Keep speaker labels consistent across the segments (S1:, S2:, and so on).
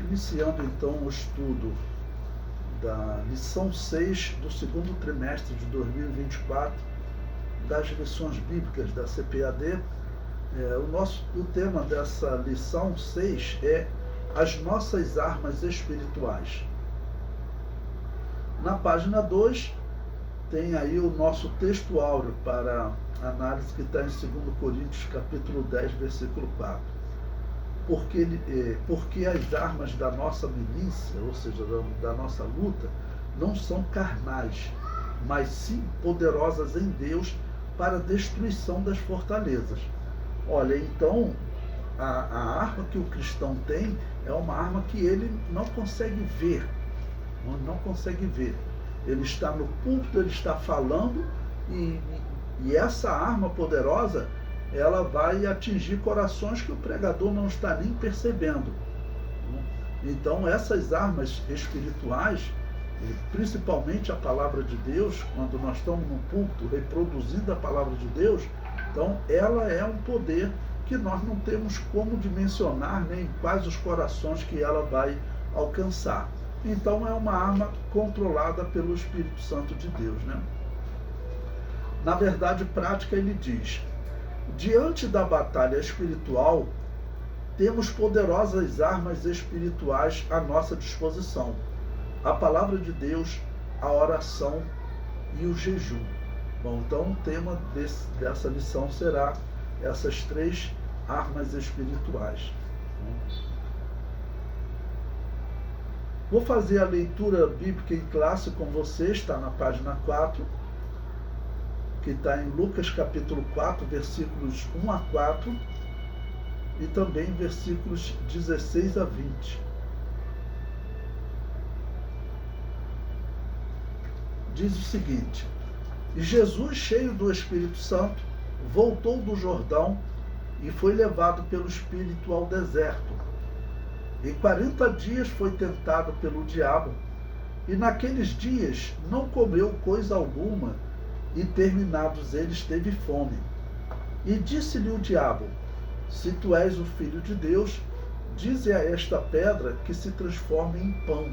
S1: iniciando então o estudo da lição 6 do segundo trimestre de 2024 das lições bíblicas da CPAD. O tema dessa lição 6 é as nossas armas espirituais. Na página 2 tem aí o nosso texto áureo para análise, que está em 2 Coríntios capítulo 10, versículo 4. Porque as armas da nossa milícia, ou seja, da nossa luta, não são carnais, mas sim poderosas em Deus para a destruição das fortalezas. Olha, então, a arma que o cristão tem é uma arma que ele não consegue ver. Não consegue ver. Ele está no púlpito, ele está falando, e essa arma poderosa, ela vai atingir corações que o pregador não está nem percebendo. Então, essas armas espirituais, principalmente a palavra de Deus, quando nós estamos no púlpito reproduzindo a palavra de Deus, então ela é um poder que nós não temos como dimensionar nem quais os corações que ela vai alcançar. Então é uma arma controlada pelo Espírito Santo de Deus, né? Na verdade prática, ele diz: diante da batalha espiritual, temos poderosas armas espirituais à nossa disposição: a palavra de Deus, a oração e o jejum. Bom, então o tema dessa lição será essas três armas espirituais. Vou fazer a leitura bíblica em classe com vocês, está na página 4, que está em Lucas capítulo 4, versículos 1 a 4, e também versículos 16 a 20. Diz o seguinte: e Jesus, cheio do Espírito Santo, voltou do Jordão e foi levado pelo Espírito ao deserto. Em 40 dias foi tentado pelo diabo, e naqueles dias não comeu coisa alguma, e terminados eles teve fome. E disse-lhe o diabo: se tu és o Filho de Deus, dize a esta pedra que se transforme em pão.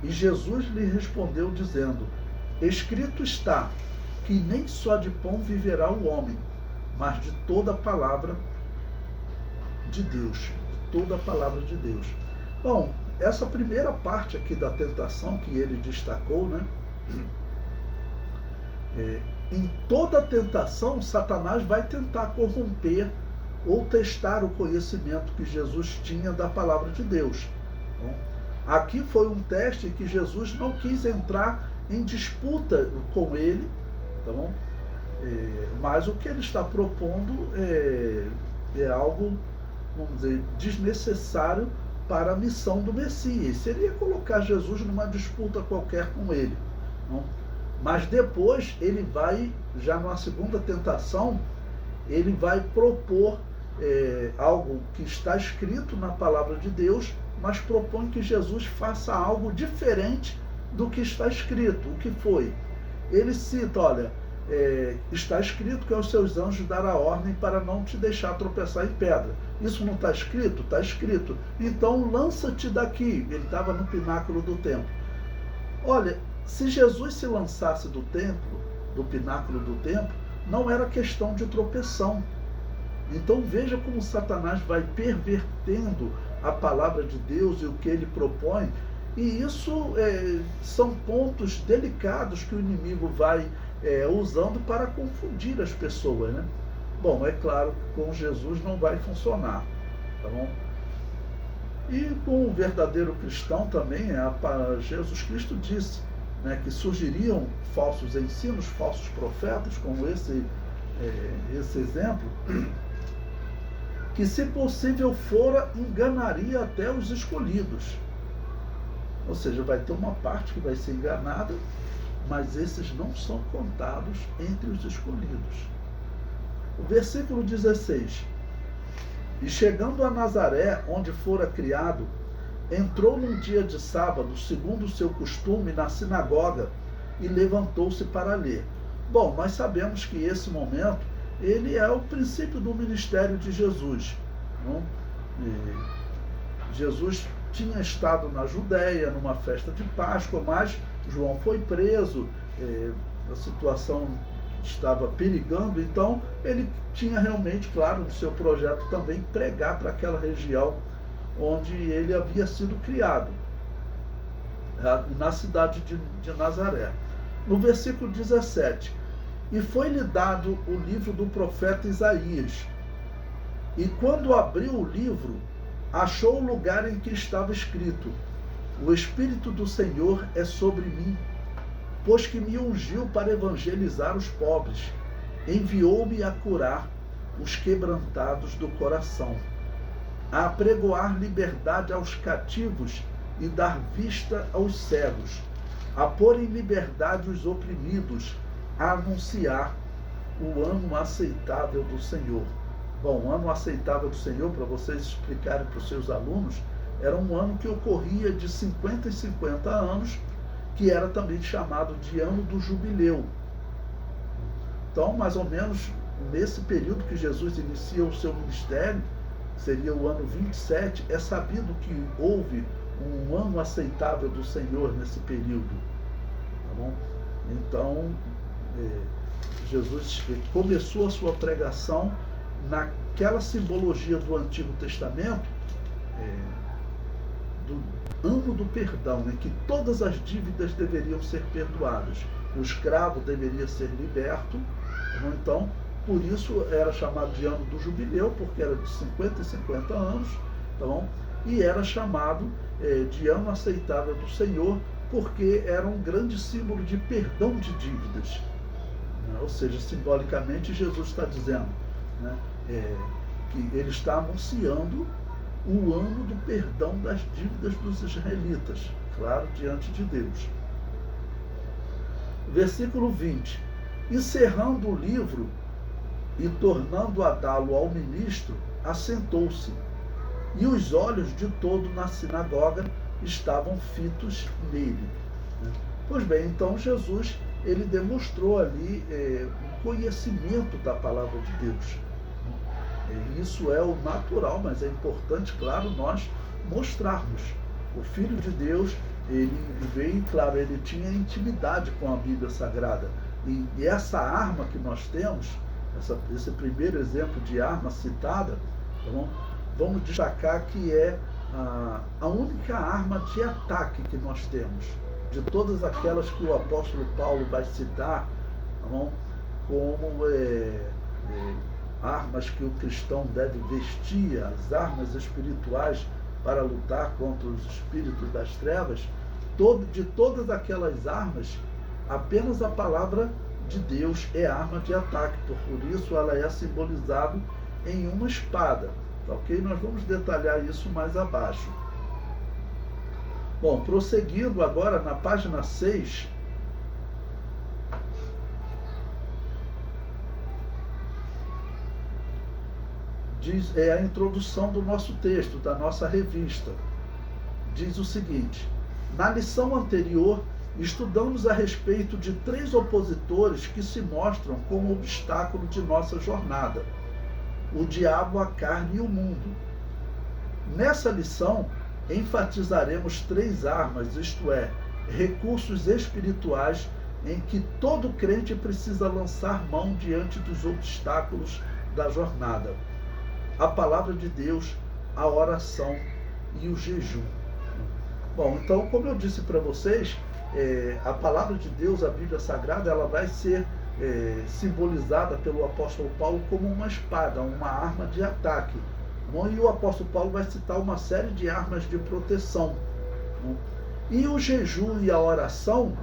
S1: E Jesus lhe respondeu dizendo: escrito está, que nem só de pão viverá o homem, mas de toda a palavra de Deus. Toda a palavra de Deus. Bom, essa primeira parte aqui da tentação que ele destacou, né? Em toda tentação, Satanás vai tentar corromper ou testar o conhecimento que Jesus tinha da palavra de Deus. Bom, aqui foi um teste que Jesus não quis entrar em disputa com ele, tá bom? Mas o que ele está propondo é algo, vamos dizer, desnecessário para a missão do Messias. Seria colocar Jesus numa disputa qualquer com ele. Não? Mas depois ele vai, já numa segunda tentação, ele vai propor algo que está escrito na palavra de Deus, mas propõe que Jesus faça algo diferente do que está escrito. O que foi? Ele cita, olha, está escrito que aos seus anjos dará ordem para não te deixar tropeçar em pedra. Isso não está escrito? Está escrito. Então lança-te daqui. Ele estava no pináculo do templo. Olha, se Jesus se lançasse do templo, do pináculo do templo, não era questão de tropeção. Então veja como Satanás vai pervertendo a palavra de Deus e o que ele propõe. E isso são pontos delicados que o inimigo vai usando para confundir as pessoas, né? Bom, é claro que com Jesus não vai funcionar, tá bom? E com o verdadeiro cristão também, Jesus Cristo disse, né, que surgiriam falsos ensinos, falsos profetas, como esse exemplo, que se possível fora, enganaria até os escolhidos. Ou seja, vai ter uma parte que vai ser enganada, mas esses não são contados entre os escolhidos. O versículo 16. E chegando a Nazaré, onde fora criado, entrou num dia de sábado, segundo o seu costume, na sinagoga, e levantou-se para ler. Bom, nós sabemos que esse momento, ele é o princípio do ministério de Jesus. Não? Jesus tinha estado na Judéia, numa festa de Páscoa, mas João foi preso, a situação estava perigando, então ele tinha realmente, claro, no seu projeto também pregar para aquela região onde ele havia sido criado, na cidade de Nazaré. No versículo 17, e foi-lhe dado o livro do profeta Isaías, e quando abriu o livro, achou o lugar em que estava escrito: o Espírito do Senhor é sobre mim, pois que me ungiu para evangelizar os pobres, enviou-me a curar os quebrantados do coração, a apregoar liberdade aos cativos e dar vista aos cegos, a pôr em liberdade os oprimidos, a anunciar o ano aceitável do Senhor. Bom, o ano aceitável do Senhor, para vocês explicarem para os seus alunos, era um ano que ocorria de 50 em 50 anos, que era também chamado de ano do jubileu. Então, mais ou menos nesse período que Jesus inicia o seu ministério, seria o ano 27, é sabido que houve um ano aceitável do Senhor nesse período. Tá bom? Então, Jesus começou a sua pregação naquela simbologia do Antigo Testamento, do ano do perdão, em que todas as dívidas deveriam ser perdoadas. O escravo deveria ser liberto. Então, por isso era chamado de ano do jubileu, porque era de 50 em 50 anos, tá bom? E era chamado de ano aceitável do Senhor, porque era um grande símbolo de perdão de dívidas. Ou seja, simbolicamente, Jesus está dizendo, né, que ele está anunciando o ano do perdão das dívidas dos israelitas, claro, diante de Deus. Versículo 20. Encerrando o livro e tornando a dá-lo ao ministro, assentou-se, e os olhos de todo na sinagoga estavam fitos nele. Pois bem, então Jesus, ele demonstrou ali um conhecimento da palavra de Deus. Isso é o natural, mas é importante, claro, nós mostrarmos. O Filho de Deus, ele veio, claro, ele tinha intimidade com a Bíblia Sagrada. E essa arma que nós temos, esse primeiro exemplo de arma citada, tá, vamos destacar que é a única arma de ataque que nós temos. De todas aquelas que o apóstolo Paulo vai citar, tá, como armas que o cristão deve vestir, as armas espirituais para lutar contra os espíritos das trevas, de todas aquelas armas, apenas a palavra de Deus é arma de ataque, por isso ela é simbolizada em uma espada. Ok? Nós vamos detalhar isso mais abaixo. Bom, prosseguindo agora na página 6, é a introdução do nosso texto, da nossa revista. Diz o seguinte: na lição anterior, estudamos a respeito de 3 opositores que se mostram como obstáculo de nossa jornada: o diabo, a carne e o mundo. Nessa lição, enfatizaremos 3 armas, isto é, recursos espirituais em que todo crente precisa lançar mão diante dos obstáculos da jornada: a palavra de Deus, a oração e o jejum. Bom, então, como eu disse para vocês, a palavra de Deus, a Bíblia Sagrada, ela vai ser simbolizada pelo apóstolo Paulo como uma espada, uma arma de ataque. E o apóstolo Paulo vai citar uma série de armas de proteção. E o jejum e a oração,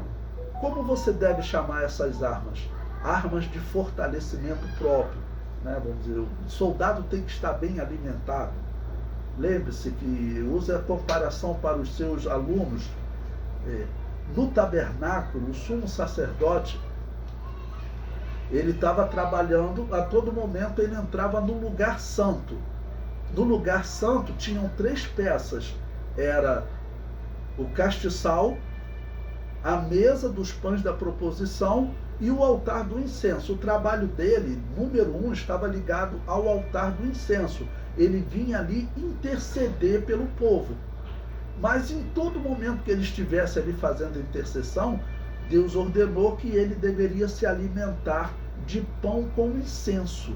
S1: como você deve chamar essas armas? Armas de fortalecimento próprio. Vamos dizer, o soldado tem que estar bem alimentado. Lembre-se que use a comparação para os seus alunos. No tabernáculo, o sumo sacerdote, ele estava trabalhando, a todo momento ele entrava no lugar santo. No lugar santo tinham 3 peças: era o castiçal, a mesa dos pães da proposição e o altar do incenso. O trabalho dele, número 1, estava ligado ao altar do incenso. ele vinha ali interceder pelo povo. Mas em todo momento que ele estivesse ali fazendo intercessão, Deus ordenou que ele deveria se alimentar de pão com incenso.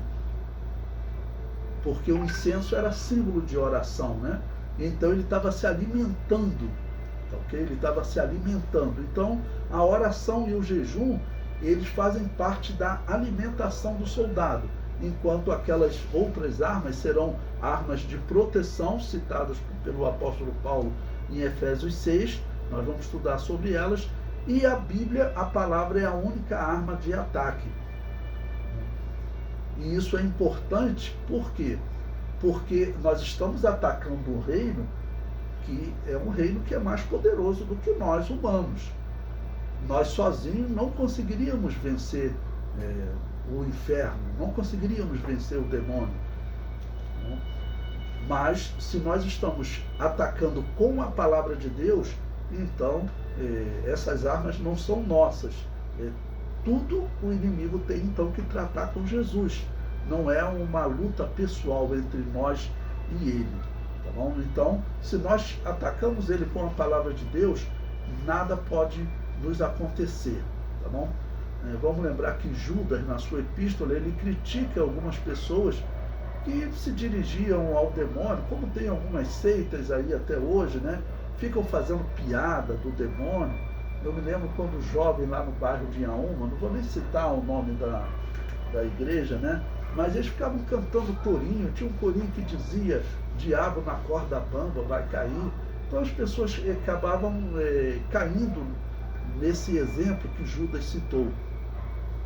S1: Porque o incenso era símbolo de oração, né? Então ele estava se alimentando, ok? Ele estava se alimentando. Então a oração e o jejum, eles fazem parte da alimentação do soldado, enquanto aquelas outras armas serão armas de proteção, citadas pelo apóstolo Paulo em Efésios 6, nós vamos estudar sobre elas, e a Bíblia, a palavra, é a única arma de ataque. E isso é importante, por quê? Porque nós estamos atacando um reino que é um reino que é mais poderoso do que nós, humanos. Nós sozinhos não conseguiríamos vencer o inferno, não conseguiríamos vencer o demônio. Mas se nós estamos atacando com a palavra de Deus, então essas armas não são nossas. Tudo o inimigo tem então que tratar com Jesus. Não é uma luta pessoal entre nós e ele. Tá bom? Então, se nós atacamos ele com a palavra de Deus, nada pode nos acontecer. Tá bom? Vamos lembrar que Judas, na sua epístola, ele critica algumas pessoas que se dirigiam ao demônio, como tem algumas seitas aí até hoje, né? Ficam fazendo piada do demônio. Eu me lembro quando jovem lá no bairro de Inhaúma, não vou nem citar o nome da igreja, né? Mas eles ficavam cantando corinho, tinha um corinho que dizia: diabo na corda bamba vai cair. Então as pessoas acabavam caindo nesse exemplo que Judas citou.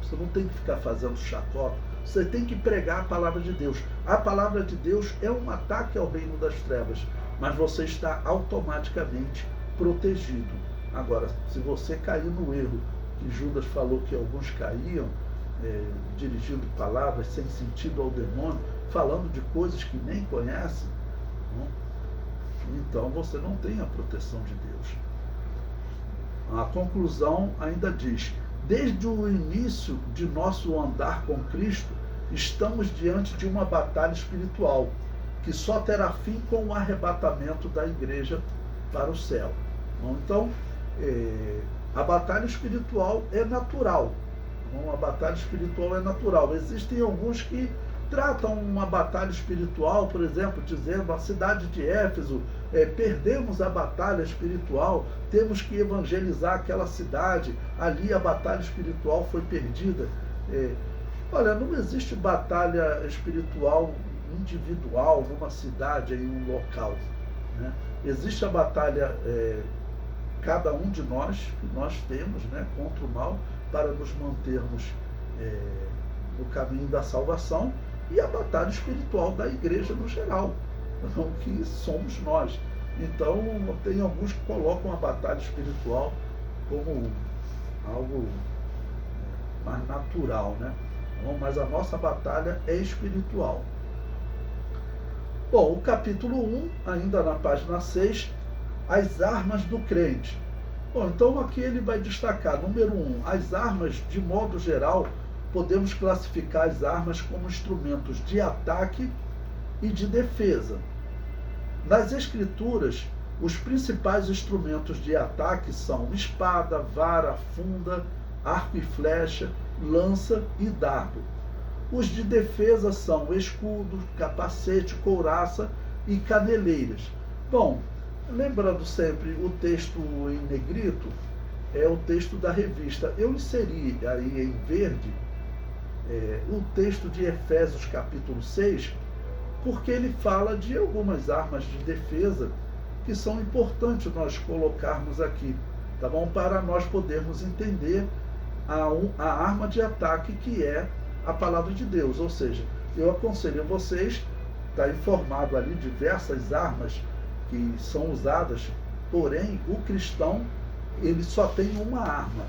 S1: Você não tem que ficar fazendo chacota, você tem que pregar a palavra de Deus. A palavra de Deus é um ataque ao reino das trevas, mas você está automaticamente protegido. Agora, se você cair no erro que Judas falou que alguns caíam, dirigindo palavras sem sentido ao demônio, falando de coisas que nem conhece, então você não tem a proteção de Deus. A conclusão ainda diz: desde o início de nosso andar com Cristo, estamos diante de uma batalha espiritual, que só terá fim com o arrebatamento da igreja para o céu. Então, a batalha espiritual é natural. A batalha espiritual é natural. Existem alguns que tratam uma batalha espiritual, por exemplo, dizendo: a cidade de Éfeso, perdemos a batalha espiritual, temos que evangelizar aquela cidade, ali a batalha espiritual foi perdida. Olha, não existe batalha espiritual individual numa cidade, em um local, né? Existe a batalha, cada um de nós, que nós temos, né, contra o mal, para nos mantermos no caminho da salvação, e a batalha espiritual da igreja no geral, que somos nós. Então, tem alguns que colocam a batalha espiritual como algo mais natural, né? Mas a nossa batalha é espiritual. Bom, o capítulo 1, ainda na página 6, as armas do crente. Bom, então aqui ele vai destacar, número 1, as armas, de modo geral, podemos classificar as armas como instrumentos de ataque e de defesa. Nas Escrituras, os principais instrumentos de ataque são espada, vara, funda, arco e flecha, lança e dardo. Os de defesa são escudo, capacete, couraça e caneleiras. Bom, lembrando sempre, o texto em negrito é o texto da revista. Eu inseri aí em verde o texto de Efésios capítulo 6, porque ele fala de algumas armas de defesa que são importantes nós colocarmos aqui, tá bom? Para nós podermos entender a arma de ataque, que é a palavra de Deus. Ou seja, eu aconselho a vocês, está informado ali diversas armas que são usadas, porém o cristão, ele só tem uma arma.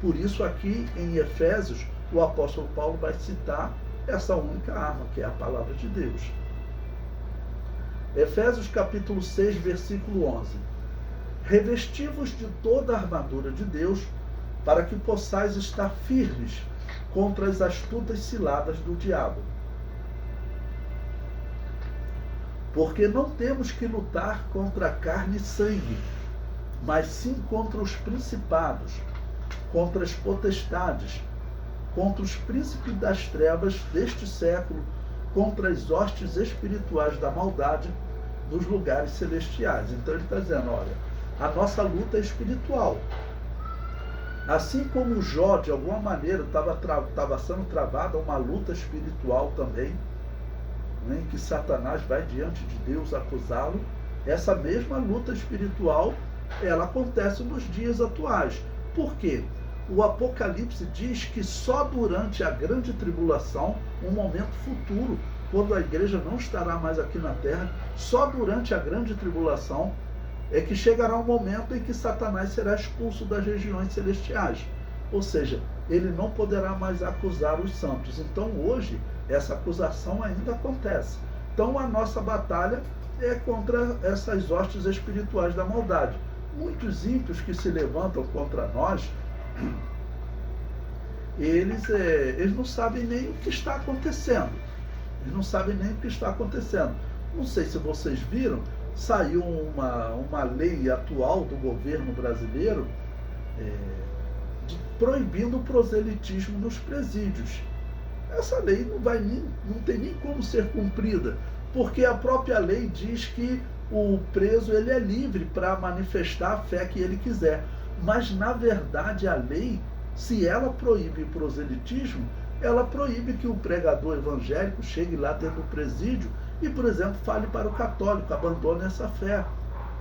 S1: Por isso aqui em Efésios o apóstolo Paulo vai citar essa única arma, que é a palavra de Deus. Efésios capítulo 6, versículo 11. Revesti-vos de toda a armadura de Deus, para que possais estar firmes contra as astutas ciladas do diabo. Porque não temos que lutar contra carne e sangue, mas sim contra os principados, contra as potestades, contra os príncipes das trevas deste século, contra as hostes espirituais da maldade nos lugares celestiais. Então ele está dizendo, olha, a nossa luta é espiritual. Assim como Jó, de alguma maneira, estava sendo travada uma luta espiritual também, né, em que Satanás vai diante de Deus acusá-lo, essa mesma luta espiritual, ela acontece nos dias atuais. Por quê? O Apocalipse diz que só durante a grande tribulação, um momento futuro, quando a igreja não estará mais aqui na terra, só durante a grande tribulação é que chegará um momento em que Satanás será expulso das regiões celestiais. Ou seja, ele não poderá mais acusar os santos. Então hoje, essa acusação ainda acontece. Então a nossa batalha é contra essas hostes espirituais da maldade. Muitos ímpios que se levantam contra nós, eles não sabem nem o que está acontecendo. Eles não sabem nem o que está acontecendo. Não sei se vocês viram, saiu uma lei atual do governo brasileiro proibindo o proselitismo nos presídios. Essa lei não tem nem como ser cumprida, porque a própria lei diz que o preso ele é livre para manifestar a fé que ele quiser. Mas, na verdade, a lei, se ela proíbe o proselitismo, ela proíbe que o pregador evangélico chegue lá dentro do presídio e, por exemplo, fale para o católico, abandone essa fé.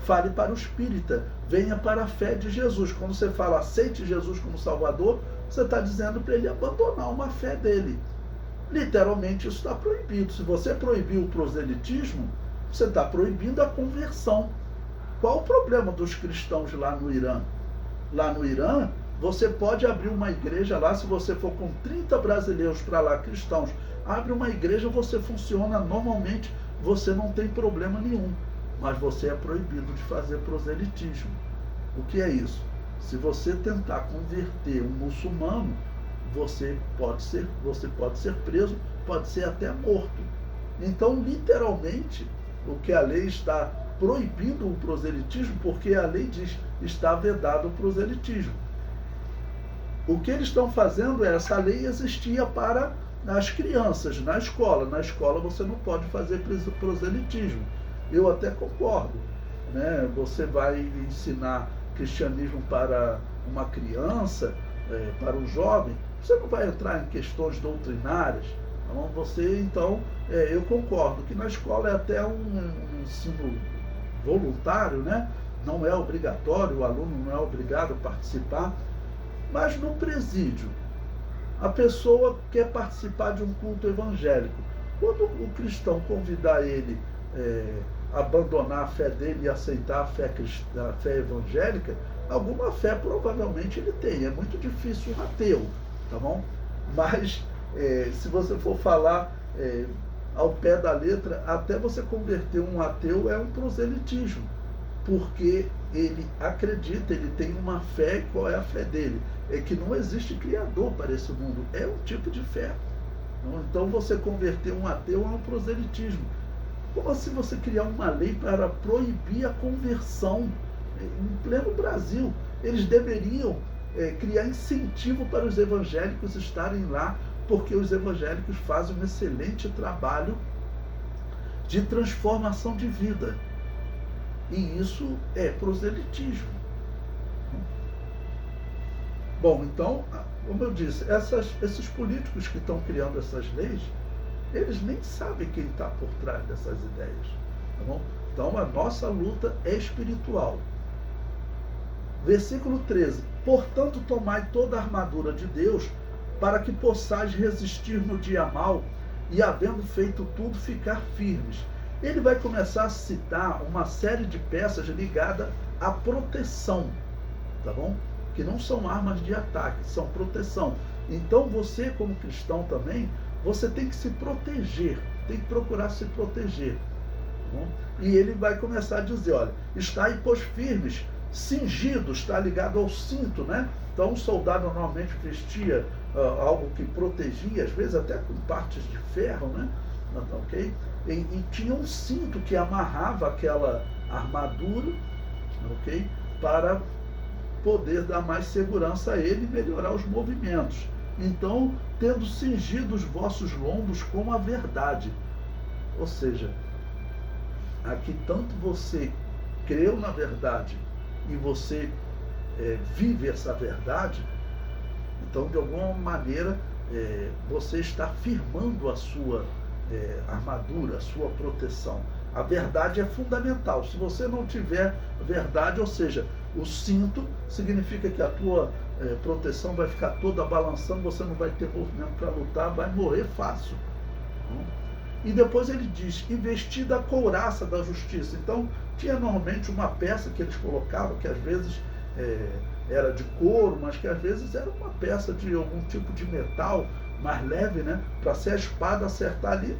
S1: Fale para o espírita, venha para a fé de Jesus. Quando você fala aceite Jesus como Salvador, você está dizendo para ele abandonar uma fé dele. Literalmente isso está proibido. Se você proibir o proselitismo, você está proibindo a conversão. Qual o problema dos cristãos lá no Irã? Lá no Irã, você pode abrir uma igreja lá, se você for com 30 brasileiros para lá, cristãos, abre uma igreja, você funciona normalmente, você não tem problema nenhum. Mas você é proibido de fazer proselitismo. O que é isso? Se você tentar converter um muçulmano, você pode ser preso, pode ser até morto. Então, literalmente, o que a lei está proibindo o proselitismo, porque a lei diz está vedado o proselitismo. O que eles estão fazendo é, essa lei existia para as crianças, na escola. Na escola você não pode fazer proselitismo. Eu até concordo, né? Você vai ensinar cristianismo para uma criança, para um jovem, você não vai entrar em questões doutrinárias. Então, eu concordo que na escola é até um ensino voluntário, né? Não é obrigatório, o aluno não é obrigado a participar. Mas no presídio, a pessoa quer participar de um culto evangélico. Quando o cristão convidar ele a abandonar a fé dele e aceitar a fé evangélica, alguma fé provavelmente ele tem. É muito difícil um ateu, tá bom? Mas se você for falar ao pé da letra, até você converter um ateu é um proselitismo, porque ele acredita, ele tem uma fé. E qual é a fé dele? É que não existe Criador para esse mundo. É um tipo de fé. Então você converter um ateu é um proselitismo. Como assim você criar uma lei para proibir a conversão em pleno Brasil? Eles deveriam criar incentivo para os evangélicos estarem lá, porque os evangélicos fazem um excelente trabalho de transformação de vida. E isso é proselitismo. Bom, então, como eu disse, esses políticos que estão criando essas leis, eles nem sabem quem está por trás dessas ideias. Tá bom? Então, a nossa luta é espiritual. Versículo 13. Portanto, tomai toda a armadura de Deus, para que possais resistir no dia mau, e havendo feito tudo, ficar firmes. Ele vai começar a citar uma série de peças ligadas à proteção, tá bom? Que não são armas de ataque, são proteção. Então você, como cristão também, você tem que se proteger, tem que procurar se proteger. Tá bom? E ele vai começar a dizer, olha, estai, pois, firmes, cingidos, está ligado ao cinto, né? Então um soldado normalmente vestia algo que protegia, às vezes até com partes de ferro, né? ok? E tinha um cinto que amarrava aquela armadura, ok? Para poder dar mais segurança a ele e melhorar os movimentos. Então, tendo cingido os vossos lombos com a verdade. Ou seja, aqui tanto você creu na verdade e você vive essa verdade, então de alguma maneira você está firmando a sua armadura, a sua proteção. A verdade é fundamental. Se você não tiver verdade, ou seja, o cinto significa que a tua proteção vai ficar toda balançando, você não vai ter movimento para lutar, vai morrer fácil. E depois ele diz, e vestida a couraça da justiça. Então, tinha normalmente uma peça que eles colocavam, que às vezes era de couro, mas que às vezes era uma peça de algum tipo de metal mais leve, né? Para se a espada acertar ali,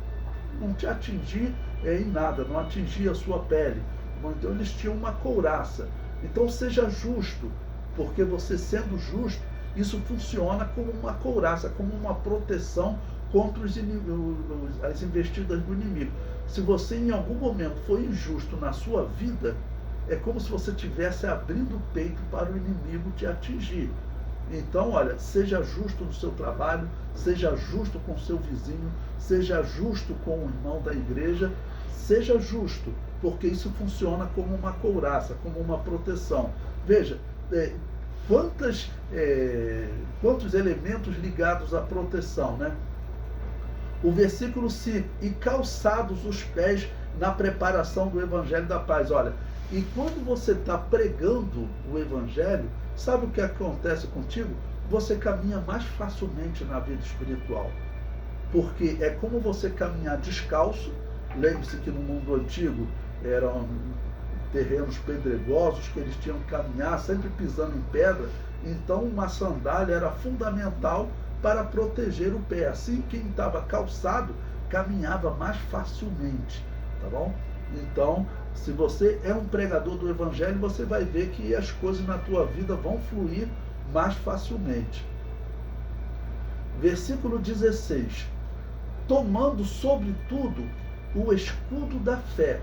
S1: não te atingir em nada, não atingir a sua pele. Então eles tinham uma couraça. Então seja justo, porque você sendo justo, isso funciona como uma couraça, como uma proteção contra as investidas do inimigo. Se você em algum momento foi injusto na sua vida, é como se você estivesse abrindo o peito para o inimigo te atingir. Então, olha, seja justo no seu trabalho, seja justo com o seu vizinho, seja justo com o irmão da igreja, seja justo, porque isso funciona como uma couraça, como uma proteção. Veja, quantos elementos ligados à proteção, né? O versículo 5, e calçados os pés na preparação do evangelho da paz. Olha, e quando você está pregando o evangelho, sabe o que acontece contigo? Você caminha mais facilmente na vida espiritual. Porque é como você caminhar descalço. Lembre-se que no mundo antigo eram terrenos pedregosos que eles tinham que caminhar sempre pisando em pedra. Então uma sandália era fundamental para proteger o pé. Assim, quem estava calçado caminhava mais facilmente, tá bom? Então, se você é um pregador do evangelho, você vai ver que as coisas na tua vida vão fluir mais facilmente. Versículo 16. Tomando sobretudo o escudo da fé.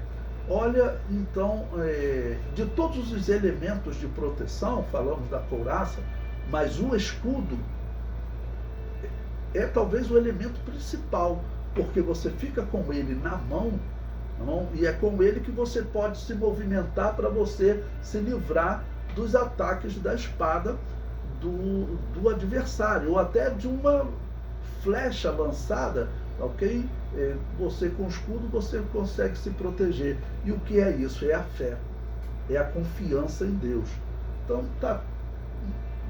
S1: Olha, então, de todos os elementos de proteção, falamos da couraça, mas o escudo é talvez o elemento principal, porque você fica com ele na mão, e é com ele que você pode se movimentar para você se livrar dos ataques da espada do adversário, ou até de uma flecha lançada, ok? Você com o escudo você consegue se proteger. E o que é isso? É a fé, é a confiança em Deus. Então está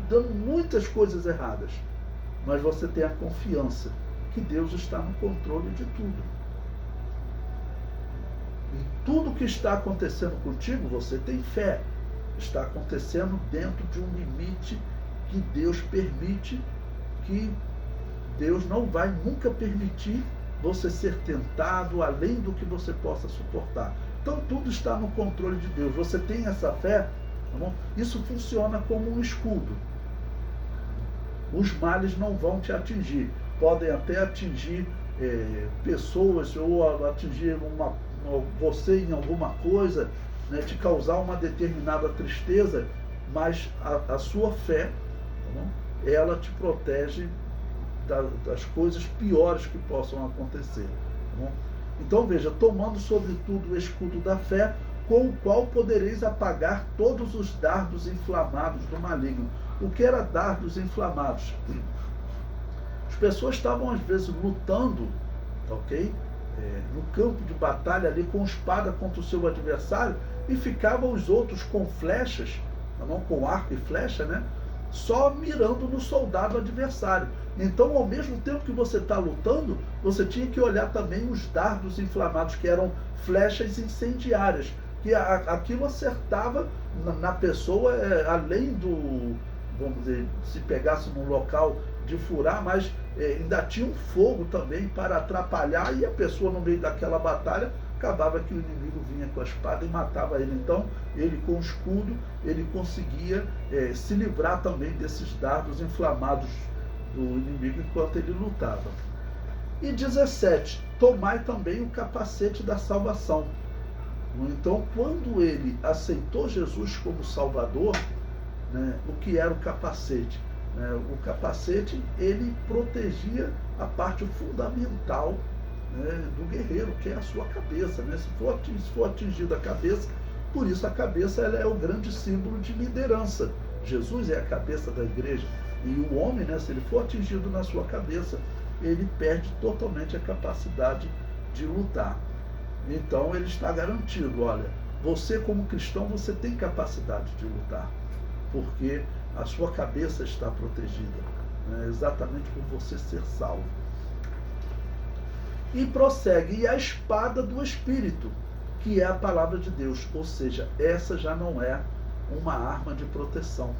S1: dando muitas coisas erradas, mas você tem a confiança que Deus está no controle de tudo. E tudo que está acontecendo contigo, você tem fé. Está acontecendo dentro de um limite que Deus permite, que Deus não vai nunca permitir você ser tentado além do que você possa suportar. Então tudo está no controle de Deus. Você tem essa fé, tá bom? Isso funciona como um escudo. Os males não vão te atingir. Podem até atingir pessoas ou atingir você em alguma coisa, né, te causar uma determinada tristeza, mas a sua fé, tá bom? Ela te protege das coisas piores que possam acontecer. Tá bom? Então veja, tomando sobretudo o escudo da fé, com o qual podereis apagar todos os dardos inflamados do maligno. O que era dardos inflamados? As pessoas estavam às vezes lutando, ok? No campo de batalha ali com espada contra o seu adversário, e ficavam os outros com flechas, não, com arco e flecha, né? Só mirando no soldado adversário. Então, ao mesmo tempo que você está lutando, você tinha que olhar também os dardos inflamados, que eram flechas incendiárias, que aquilo acertava na pessoa, além do, vamos dizer, se pegasse num local de furar, mas ainda tinha um fogo também para atrapalhar, e a pessoa no meio daquela batalha, acabava que o inimigo vinha com a espada e matava ele. Então, ele com o escudo, ele conseguia se livrar também desses dardos inflamados do inimigo enquanto ele lutava. E 17, tomai também o capacete da salvação. Então, quando ele aceitou Jesus como Salvador, né, o que era o capacete? O capacete, ele protegia a parte fundamental, né, do guerreiro, que é a sua cabeça. Né? Se for atingida a cabeça, por isso a cabeça ela é o grande símbolo de liderança. Jesus é a cabeça da igreja. E o homem, né, se ele for atingido na sua cabeça, ele perde totalmente a capacidade de lutar. Então ele está garantido, olha, você como cristão, você tem capacidade de lutar, porque a sua cabeça está protegida, né, exatamente por você ser salvo. E prossegue, e a espada do Espírito, que é a palavra de Deus, ou seja, essa já não é uma arma de proteção,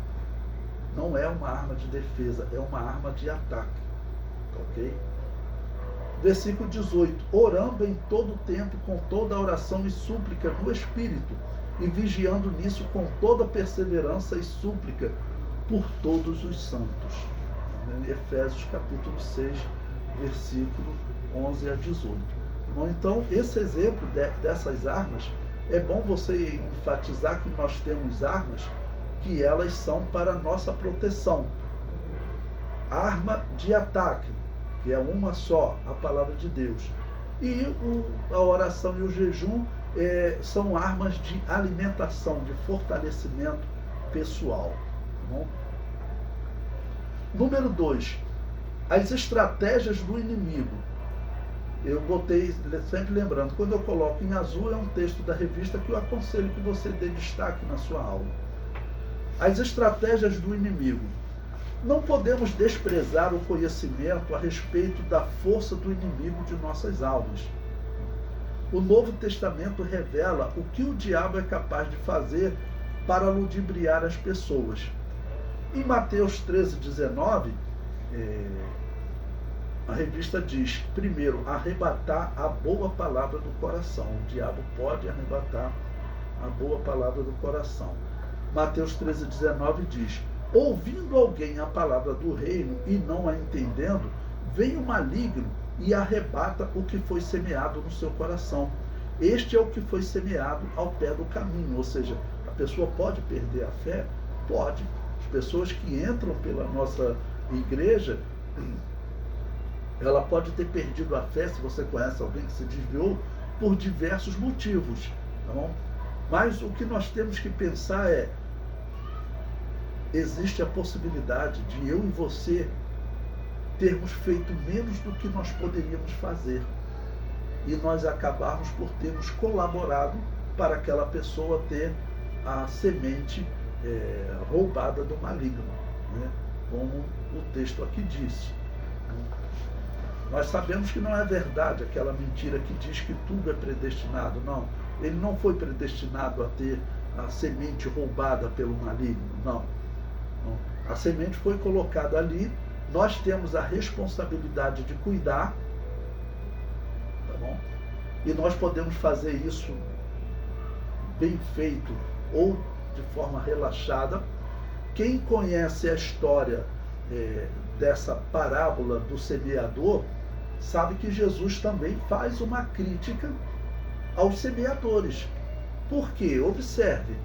S1: não é uma arma de defesa, é uma arma de ataque, ok? Versículo 18, orando em todo tempo com toda oração e súplica no Espírito, e vigiando nisso com toda perseverança e súplica por todos os santos. Efésios capítulo 6, versículo 11 a 18. Então, esse exemplo dessas armas, é bom você enfatizar que nós temos armas que elas são para nossa proteção. Arma de ataque, que é uma só, a palavra de Deus. E a oração e o jejum são armas de alimentação, de fortalecimento pessoal. Tá bom? Número 2, as estratégias do inimigo. Eu botei, sempre lembrando, quando eu coloco em azul é um texto da revista que eu aconselho que você dê destaque na sua aula. As estratégias do inimigo. Não podemos desprezar o conhecimento a respeito da força do inimigo de nossas almas. O Novo Testamento revela o que o diabo é capaz de fazer para ludibriar as pessoas. Em Mateus 13:19, a revista diz, primeiro, arrebatar a boa palavra do coração. O diabo pode arrebatar a boa palavra do coração. Mateus 13:19 diz, ouvindo alguém a palavra do reino e não a entendendo, vem o maligno e arrebata o que foi semeado no seu coração. Este é o que foi semeado ao pé do caminho. Ou seja, a pessoa pode perder a fé? Pode. As pessoas que entram pela nossa igreja, ela pode ter perdido a fé, se você conhece alguém que se desviou, por diversos motivos. Tá bom? Mas o que nós temos que pensar é, existe a possibilidade de eu e você termos feito menos do que nós poderíamos fazer e nós acabarmos por termos colaborado para aquela pessoa ter a semente roubada do maligno, né? Como o texto aqui diz. Nós sabemos que não é verdade aquela mentira que diz que tudo é predestinado. Não, ele não foi predestinado a ter a semente roubada pelo maligno, não. A semente foi colocada ali, nós temos a responsabilidade de cuidar, tá bom? E nós podemos fazer isso bem feito ou de forma relaxada. Quem conhece a história dessa parábola do semeador, sabe que Jesus também faz uma crítica aos semeadores. Por quê? Observe.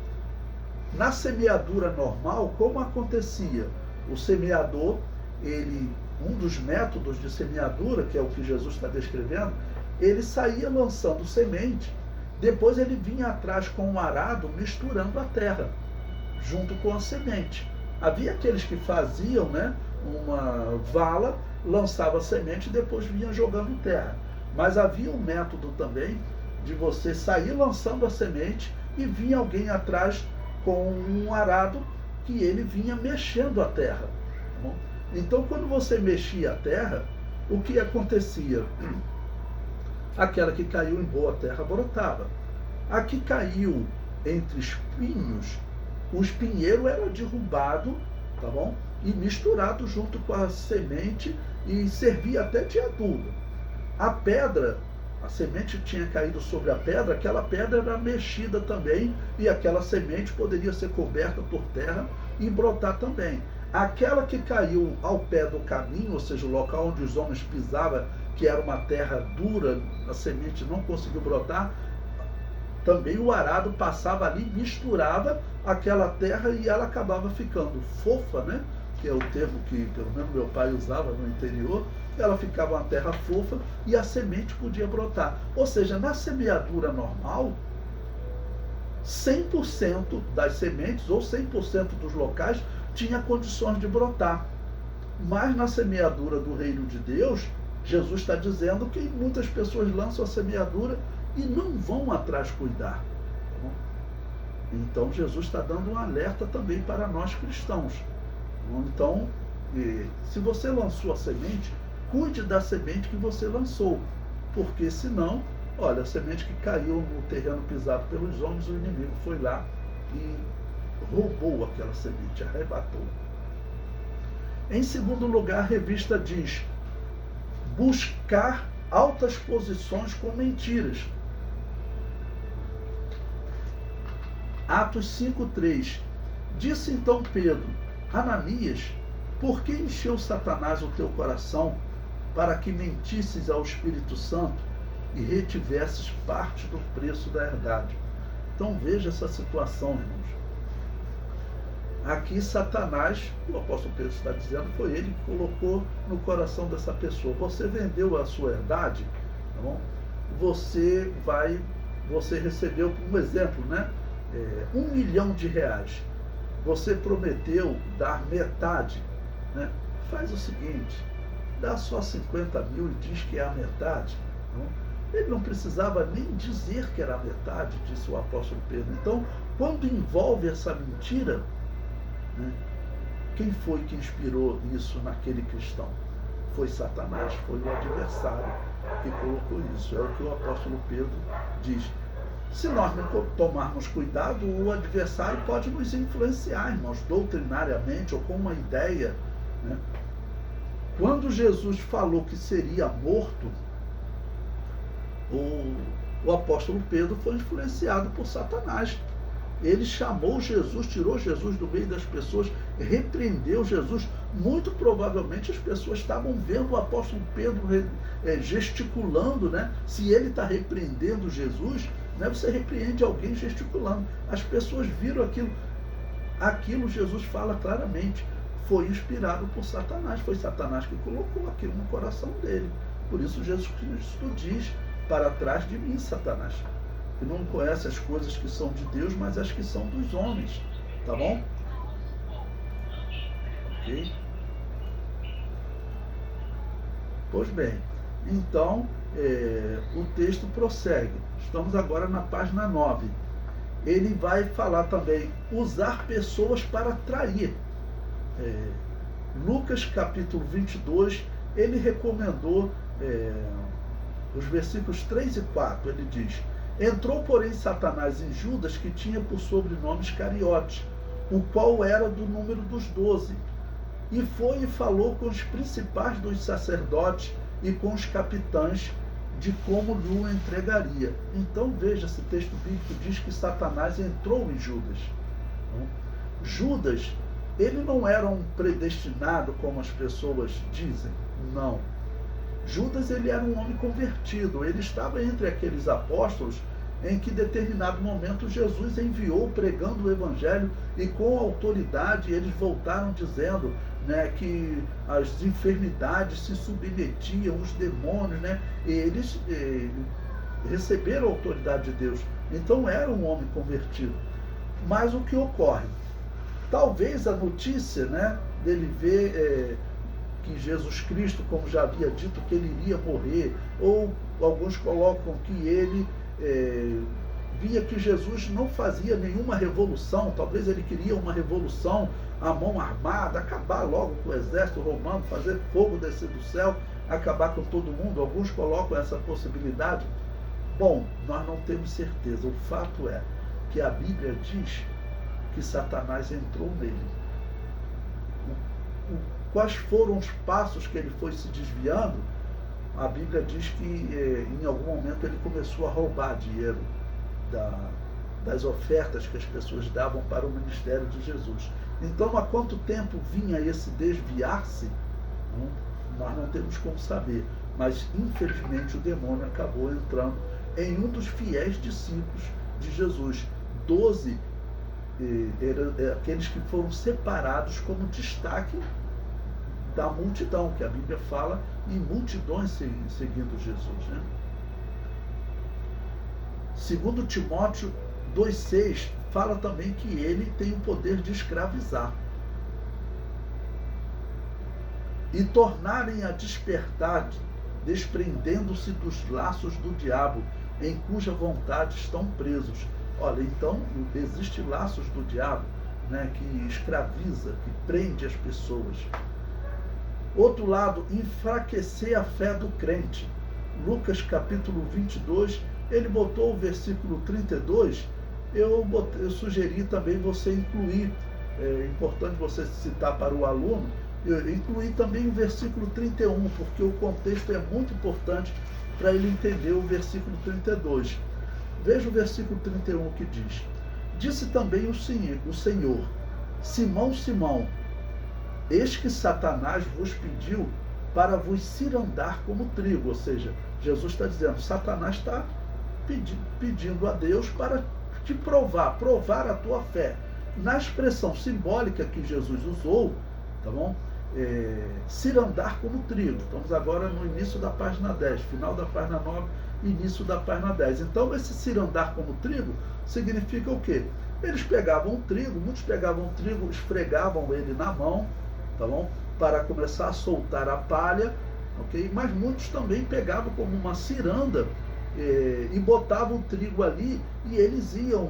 S1: Na semeadura normal, como acontecia? O semeador, um dos métodos de semeadura, que é o que Jesus está descrevendo, ele saía lançando semente, depois ele vinha atrás com um arado misturando a terra, junto com a semente. Havia aqueles que faziam, né, uma vala, lançava a semente e depois vinha jogando terra. Mas havia um método também de você sair lançando a semente e vinha alguém atrás com um arado que ele vinha mexendo a terra. Tá bom? Então, quando você mexia a terra, o que acontecia? Aquela que caiu em boa terra brotava. A que caiu entre espinhos, o espinheiro era derrubado, tá bom? E misturado junto com a semente e servia até de adubo. A pedra, a semente tinha caído sobre a pedra, aquela pedra era mexida também e aquela semente poderia ser coberta por terra e brotar também. Aquela que caiu ao pé do caminho, ou seja, o local onde os homens pisavam que era uma terra dura, a semente não conseguiu brotar, também o arado passava ali, misturava aquela terra e ela acabava ficando fofa, né? Que é o termo que pelo menos meu pai usava no interior. Ela ficava uma terra fofa e a semente podia brotar. Ou seja, na semeadura normal, 100% das sementes ou 100% dos locais tinha condições de brotar. Mas na semeadura do reino de Deus, Jesus está dizendo que muitas pessoas lançam a semeadura e não vão atrás cuidar. Então Jesus está dando um alerta também para nós cristãos. Então, se você lançou a semente, cuide da semente que você lançou, porque senão, olha, a semente que caiu no terreno pisado pelos homens, o inimigo foi lá e roubou aquela semente, arrebatou. Em segundo lugar, a revista diz: buscar altas posições com mentiras. Atos 5:3. Disse então Pedro: Ananias, por que encheu Satanás o teu coração para que mentisses ao Espírito Santo e retivesses parte do preço da herdade? Então veja essa situação, irmãos. Aqui Satanás, o apóstolo Pedro está dizendo, foi ele que colocou no coração dessa pessoa: você vendeu a sua herdade, tá bom? Você recebeu, um exemplo, né? R$1 milhão. Você prometeu dar metade, né? Faz o seguinte, dá só 50 mil e diz que é a metade. Não? Ele não precisava nem dizer que era a metade, disse o apóstolo Pedro. Então, quando envolve essa mentira, né, quem foi que inspirou isso naquele cristão? Foi Satanás, foi o adversário que colocou isso. É o que o apóstolo Pedro diz. Se nós não tomarmos cuidado, o adversário pode nos influenciar, irmãos, doutrinariamente ou com uma ideia, né? Quando Jesus falou que seria morto, o apóstolo Pedro foi influenciado por Satanás. Ele chamou Jesus, tirou Jesus do meio das pessoas, repreendeu Jesus. Muito provavelmente as pessoas estavam vendo o apóstolo Pedro gesticulando, né? Se ele está repreendendo Jesus, né? Você repreende alguém gesticulando. As pessoas viram aquilo. Aquilo Jesus fala claramente. Foi inspirado por Satanás. Foi Satanás que colocou aquilo no coração dele. Por isso Jesus Cristo diz: para trás de mim, Satanás, que não conhece as coisas que são de Deus, mas as que são dos homens. Tá bom? Ok? Pois bem, então o texto prossegue. Estamos agora na página 9. Ele vai falar também: usar pessoas para atrair. Lucas capítulo 22, ele recomendou os versículos 3 e 4. Ele diz: entrou, porém, Satanás em Judas, que tinha por sobrenome Iscariote, o qual era do número dos 12. E foi e falou com os principais dos sacerdotes e com os capitães de como lhe entregaria. Então veja, esse texto bíblico diz que Satanás entrou em Judas. Judas, ele não era um predestinado como as pessoas dizem, não. Judas, ele era um homem convertido, ele estava entre aqueles apóstolos em que, em determinado momento, Jesus enviou pregando o evangelho e com autoridade eles voltaram dizendo, né, que as enfermidades se submetiam, os demônios, né, eles receberam a autoridade de Deus. Então era um homem convertido. Mas o que ocorre? Talvez a notícia, né, dele ver que Jesus Cristo, como já havia dito, que ele iria morrer, ou alguns colocam que ele via que Jesus não fazia nenhuma revolução, talvez ele queria uma revolução à mão armada, acabar logo com o exército romano, fazer fogo descer do céu, acabar com todo mundo. Alguns colocam essa possibilidade. Bom, nós não temos certeza. O fato é que a Bíblia diz que Satanás entrou nele. Quais foram os passos que ele foi se desviando? A Bíblia diz que em algum momento ele começou a roubar dinheiro das ofertas que as pessoas davam para o ministério de Jesus. Então, há quanto tempo vinha esse desviar-se? Nós não temos como saber. Mas, infelizmente, o demônio acabou entrando em um dos fiéis discípulos de Jesus. 12 eram aqueles que foram separados como destaque da multidão, que a Bíblia fala em multidões seguindo Jesus, né? Segundo Timóteo 2,6 fala também que ele tem o poder de escravizar e tornarem a despertar, desprendendo-se dos laços do diabo, em cuja vontade estão presos. Olha, então existem laços do diabo, né, que escraviza, que prende as pessoas. Outro lado, enfraquecer a fé do crente. Lucas capítulo 22, ele botou o versículo 32, eu sugeri também você incluir, é importante você citar para o aluno, eu incluí também o versículo 31, porque o contexto é muito importante para ele entender o versículo 32. Veja o versículo 31 que diz: Disse também o Senhor, Simão, Simão, eis que Satanás vos pediu para vos cirandar como trigo. Ou seja, Jesus está dizendo, Satanás está pedindo a Deus para te provar a tua fé. Na expressão simbólica que Jesus usou, tá bom? Cirandar como trigo. Estamos agora no início da página 10, final da página 9, início da página 10. Então, esse cirandar como trigo significa o quê? Eles pegavam o trigo, muitos pegavam o trigo, esfregavam ele na mão, tá bom? Para começar a soltar a palha, ok? Mas muitos também pegavam como uma ciranda e botavam o trigo ali e eles iam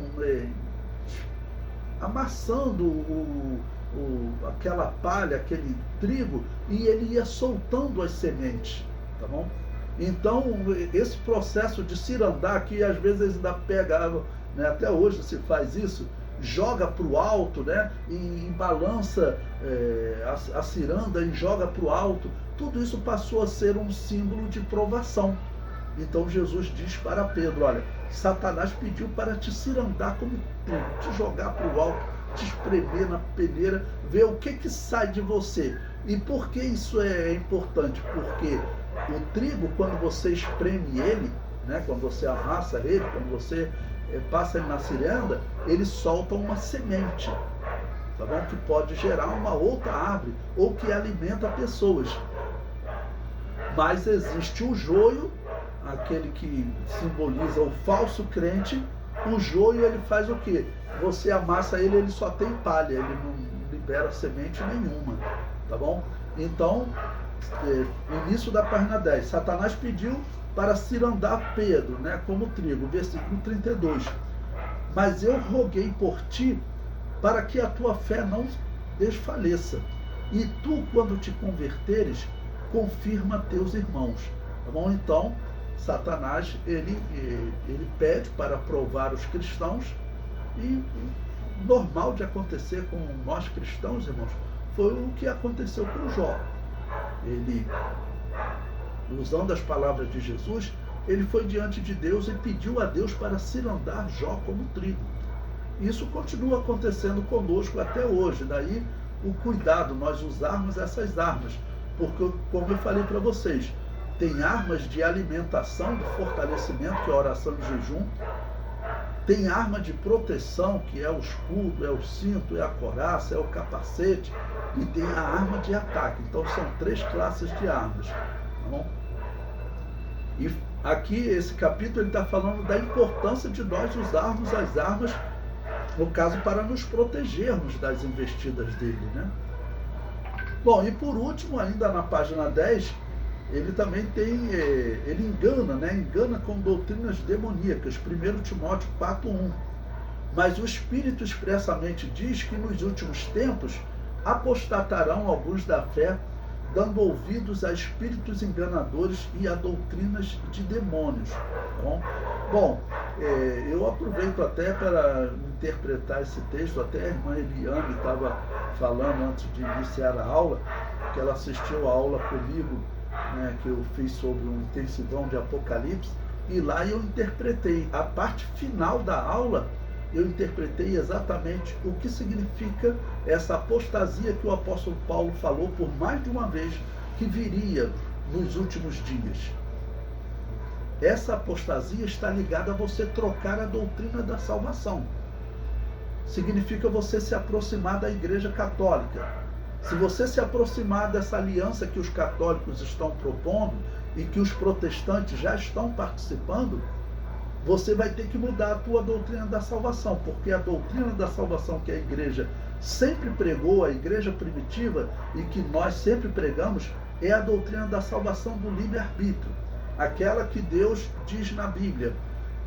S1: amassando aquela palha, aquele trigo, e ele ia soltando as sementes, tá bom? Então, esse processo de cirandar, que às vezes eles ainda pegavam, né, até hoje se faz isso, joga para o alto, né, e balança a ciranda e joga para o alto, tudo isso passou a ser um símbolo de provação. Então Jesus diz para Pedro, olha, Satanás pediu para te cirandar como trigo, te jogar para o alto, te espremer na peneira, ver o que sai de você. E por que isso é importante? Porque o trigo, quando você espreme ele, né, quando você amassa ele, quando você passa ele na ciranda, ele solta uma semente, tá bom? Que pode gerar uma outra árvore, ou que alimenta pessoas. Mas existe o joio, aquele que simboliza o falso crente. O joio, ele faz o quê? Você amassa ele, ele só tem palha, ele não libera semente nenhuma, tá bom? Então, início da página 10, Satanás pediu para cirandar Pedro, né, como trigo, versículo 32. Mas eu roguei por ti para que a tua fé não desfaleça. E tu, quando te converteres, confirma teus irmãos. Tá bom? Então, Satanás, ele pede para provar os cristãos, e normal de acontecer com nós cristãos, irmãos, foi o que aconteceu com Jó. Ele, usando as palavras de Jesus, ele foi diante de Deus e pediu a Deus para cirandar Jó como trigo. Isso continua acontecendo conosco até hoje. Daí o cuidado, nós usarmos essas armas, porque, como eu falei para vocês, tem armas de alimentação, de fortalecimento, que é a oração de jejum, tem arma de proteção, que é o escudo, é o cinto, é a couraça, é o capacete, e tem a arma de ataque. Então são 3 classes de armas, tá bom? E aqui, esse capítulo, ele está falando da importância de nós usarmos as armas, no caso, para nos protegermos das investidas dele, né? Bom, e por último, ainda na página 10, ele também tem, ele engana, né? Engana com doutrinas demoníacas, 1 Timóteo 4:1. Mas o Espírito expressamente diz que nos últimos tempos apostatarão alguns da fé, dando ouvidos a espíritos enganadores e a doutrinas de demônios. Bom, eu aproveito até para interpretar esse texto. Até a irmã Eliane estava falando antes de iniciar a aula, que ela assistiu a aula comigo, né, que eu fiz sobre um intensivão de Apocalipse, e lá eu interpretei a parte final da aula. Eu interpretei exatamente o que significa essa apostasia que o apóstolo Paulo falou por mais de uma vez, que viria nos últimos dias. Essa apostasia está ligada a você trocar a doutrina da salvação. Significa você se aproximar da Igreja Católica. Se você se aproximar dessa aliança que os católicos estão propondo e que os protestantes já estão participando, você vai ter que mudar a tua doutrina da salvação, porque a doutrina da salvação que a igreja sempre pregou, a igreja primitiva, e que nós sempre pregamos, é a doutrina da salvação do livre-arbítrio. Aquela que Deus diz na Bíblia: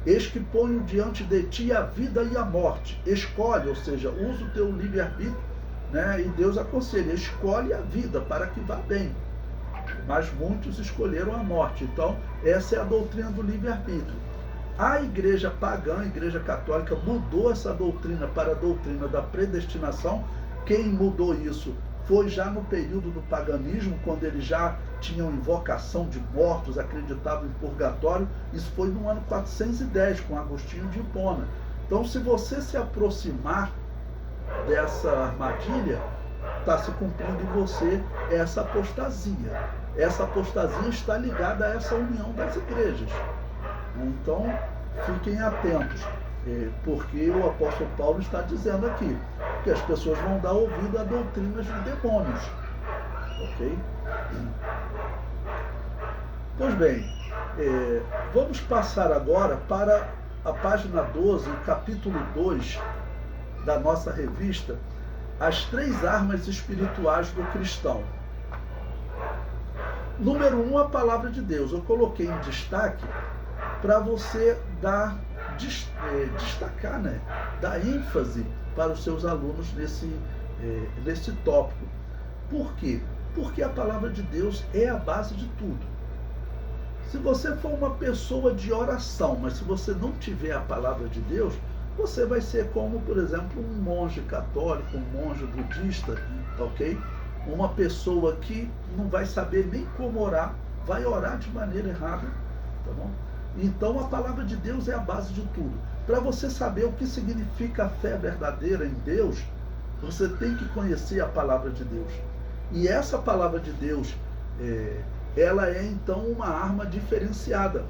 S1: eis que ponho diante de ti a vida e a morte. Escolhe, ou seja, usa o teu livre-arbítrio, né? E Deus aconselha: escolhe a vida para que vá bem. Mas muitos escolheram a morte. Então, essa é a doutrina do livre-arbítrio. A igreja pagã, a igreja católica, mudou essa doutrina para a doutrina da predestinação. Quem mudou isso foi já no período do paganismo, quando eles já tinham invocação de mortos, acreditavam em purgatório. Isso foi no ano 410, com Agostinho de Hipona. Então, se você se aproximar dessa armadilha, está se cumprindo em você essa apostasia. Essa apostasia está ligada a essa união das igrejas. Então, fiquem atentos, porque o apóstolo Paulo está dizendo aqui que as pessoas vão dar ouvido a doutrinas de demônios. Ok? Pois bem, vamos passar agora para a página 12, capítulo 2 da nossa revista, As Três Armas Espirituais do Cristão. Número 1, a palavra de Deus. Eu coloquei em destaque para você destacar, né? Dar ênfase para os seus alunos nesse tópico. Por quê? Porque a palavra de Deus é a base de tudo. Se você for uma pessoa de oração, mas se você não tiver a palavra de Deus, você vai ser como, por exemplo, um monge católico, um monge budista, ok? Uma pessoa que não vai saber nem como orar, vai orar de maneira errada, tá bom? Então a palavra de Deus é a base de tudo. Para você saber o que significa a fé verdadeira em Deus, você tem que conhecer a palavra de Deus. E essa palavra de Deus, ela é então uma arma diferenciada.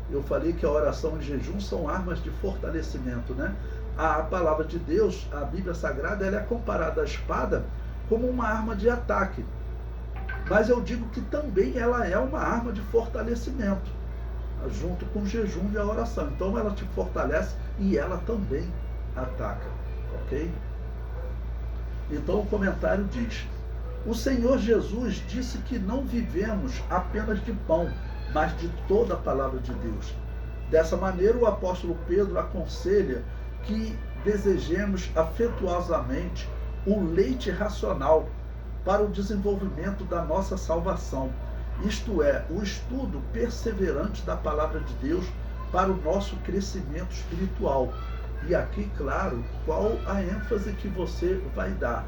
S1: Eu falei que a oração e jejum são armas de fortalecimento, né? A palavra de Deus, a Bíblia Sagrada, ela é comparada à espada como uma arma de ataque. Mas eu digo que também ela é uma arma de fortalecimento, junto com o jejum e a oração. Então ela te fortalece e ela também ataca, ok? Então o comentário diz: o Senhor Jesus disse que não vivemos apenas de pão, mas de toda a palavra de Deus. Dessa maneira, o apóstolo Pedro aconselha que desejemos afetuosamente o leite racional para o desenvolvimento da nossa salvação, isto é, o estudo perseverante da palavra de Deus para o nosso crescimento espiritual. E aqui, claro, qual a ênfase que você vai dar?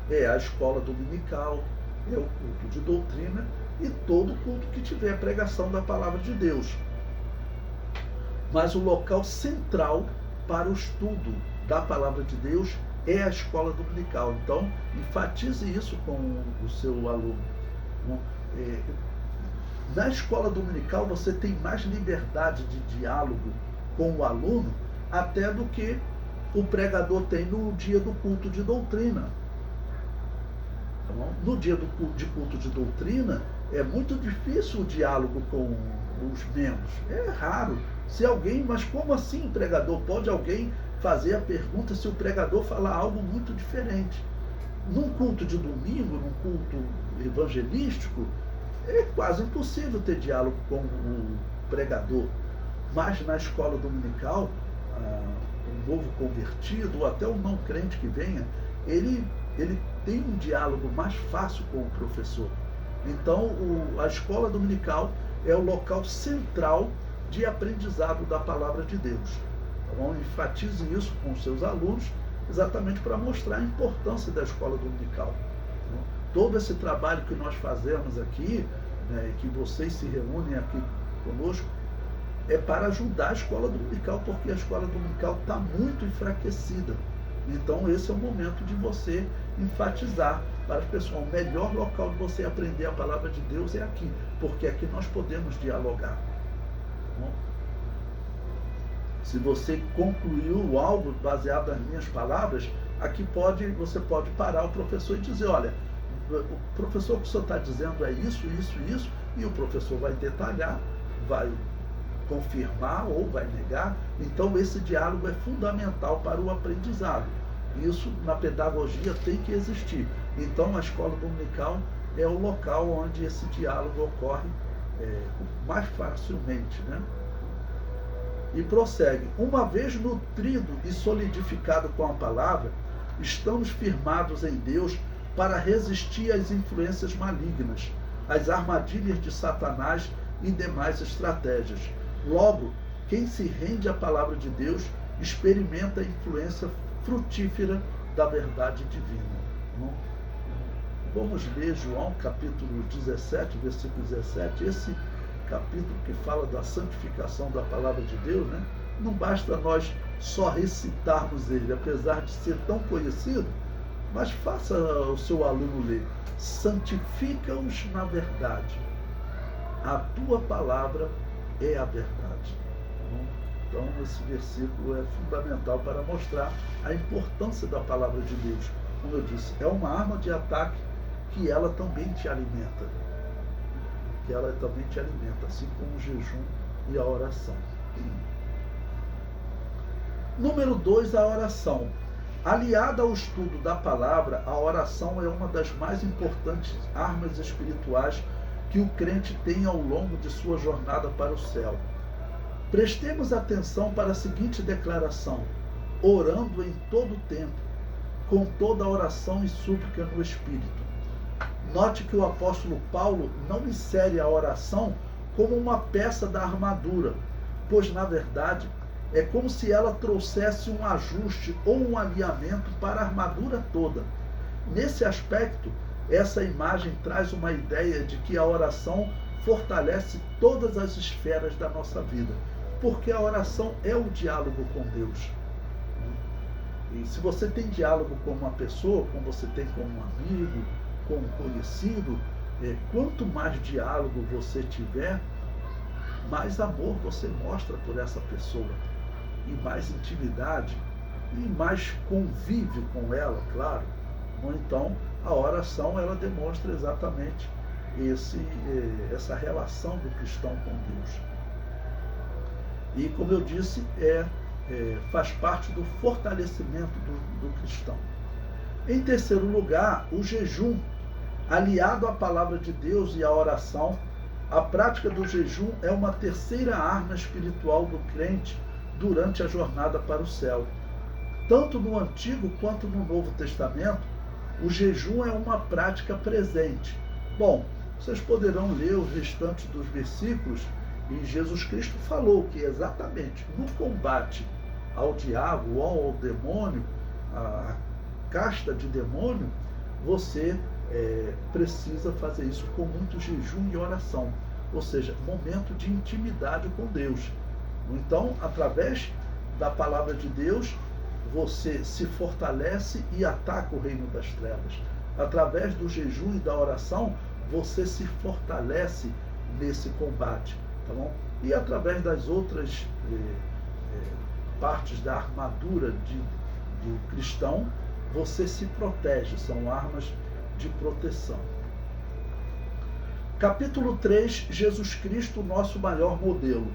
S1: É a escola dominical, é o culto de doutrina e todo culto que tiver a pregação da palavra de Deus. Mas o local central para o estudo da palavra de Deus é a escola dominical. Então, enfatize isso com o seu aluno. Na escola dominical você tem mais liberdade de diálogo com o aluno até do que o pregador tem no dia do culto de doutrina. Então, no dia de culto de doutrina é muito difícil o diálogo com os membros. É raro. Se alguém, mas como assim, pregador? Pode alguém fazer a pergunta se o pregador falar algo muito diferente? Num culto de domingo, num culto evangelístico, é quase impossível ter diálogo com o pregador. Mas na escola dominical, um novo convertido, ou até um não crente que venha, ele tem um diálogo mais fácil com o professor. Então, a escola dominical é o local central de aprendizado da palavra de Deus. Então, enfatize isso com os seus alunos, exatamente para mostrar a importância da escola dominical. Todo esse trabalho que nós fazemos aqui, né, que vocês se reúnem aqui conosco, é para ajudar a escola dominical, porque a escola dominical está muito enfraquecida. Então esse é o momento de você enfatizar para as pessoas. O melhor local de você aprender a palavra de Deus é aqui, porque aqui nós podemos dialogar. Bom, se você concluiu algo baseado nas minhas palavras, aqui você pode parar o professor e dizer, olha, o professor, o que o senhor está dizendo é isso, isso, isso, e o professor vai detalhar, vai confirmar ou vai negar. Então esse diálogo é fundamental para o aprendizado. Isso na pedagogia tem que existir. Então a escola dominical é o local onde esse diálogo ocorre mais facilmente, né? E prossegue: uma vez nutrido e solidificado com a palavra, estamos firmados em Deus para resistir às influências malignas, às armadilhas de Satanás e demais estratégias. Logo, quem se rende à palavra de Deus experimenta a influência frutífera da verdade divina. Vamos ler João capítulo 17, versículo 17, esse capítulo que fala da santificação da palavra de Deus, né? Não basta nós só recitarmos ele, apesar de ser tão conhecido, mas faça o seu aluno ler. Santifica-os na verdade. A tua palavra é a verdade. Então, esse versículo é fundamental para mostrar a importância da palavra de Deus. Como eu disse, é uma arma de ataque que ela também te alimenta. Que ela também te alimenta, assim como o jejum e a oração. Número 2, a oração. Aliada ao estudo da palavra, a oração é uma das mais importantes armas espirituais que o crente tem ao longo de sua jornada para o céu. Prestemos atenção para a seguinte declaração: orando em todo o tempo, com toda oração e súplica no Espírito. Note que o apóstolo Paulo não insere a oração como uma peça da armadura, pois, na verdade, é como se ela trouxesse um ajuste ou um alinhamento para a armadura toda. Nesse aspecto, essa imagem traz uma ideia de que a oração fortalece todas as esferas da nossa vida, porque a oração é o diálogo com Deus. E se você tem diálogo com uma pessoa, como você tem com um amigo, com um conhecido, quanto mais diálogo você tiver, mais amor você mostra por essa pessoa, e mais intimidade, e mais convívio com ela, claro. Então, a oração, ela demonstra exatamente essa relação do cristão com Deus. E, como eu disse, faz parte do fortalecimento do cristão. Em terceiro lugar, o jejum. Aliado à palavra de Deus e à oração, a prática do jejum é uma terceira arma espiritual do crente durante a jornada para o céu. Tanto no Antigo quanto no Novo Testamento, o jejum é uma prática presente. Bom, vocês poderão ler os restantes dos versículos, e Jesus Cristo falou que exatamente no combate ao diabo ou ao demônio, a casta de demônio, você precisa fazer isso com muito jejum e oração, ou seja, momento de intimidade com Deus. Então, através da palavra de Deus, você se fortalece e ataca o reino das trevas. Através do jejum e da oração, você se fortalece nesse combate, tá bom? E através das outras partes da armadura do cristão, você se protege, são armas de proteção. Capítulo 3, Jesus Cristo, nosso maior modelo.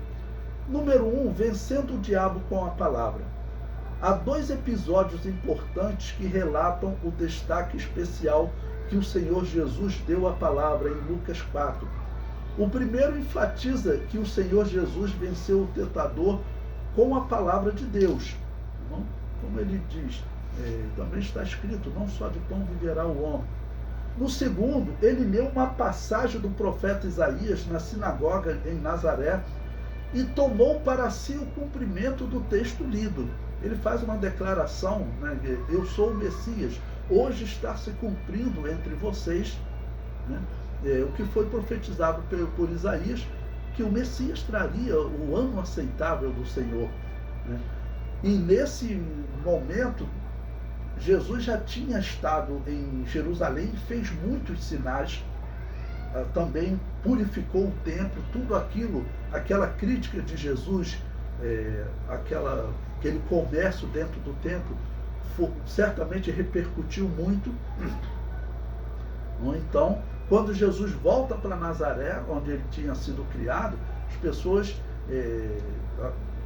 S1: Número 1, vencendo o diabo com a palavra. Há 2 episódios importantes que relatam o destaque especial que o Senhor Jesus deu à palavra em Lucas 4. O primeiro enfatiza que o Senhor Jesus venceu o tentador com a palavra de Deus. Como ele diz, também está escrito, não só de pão viverá o homem. No segundo, ele leu uma passagem do profeta Isaías na sinagoga em Nazaré e tomou para si o cumprimento do texto lido. Ele faz uma declaração, né? Eu sou o Messias, hoje está se cumprindo entre vocês, né? O que foi profetizado por Isaías, que o Messias traria o ano aceitável do Senhor, né? E nesse momento, Jesus já tinha estado em Jerusalém, fez muitos sinais, também purificou o templo, tudo aquilo, aquela crítica de Jesus, aquele comércio dentro do templo, certamente repercutiu muito. Então, quando Jesus volta para Nazaré, onde ele tinha sido criado, as pessoas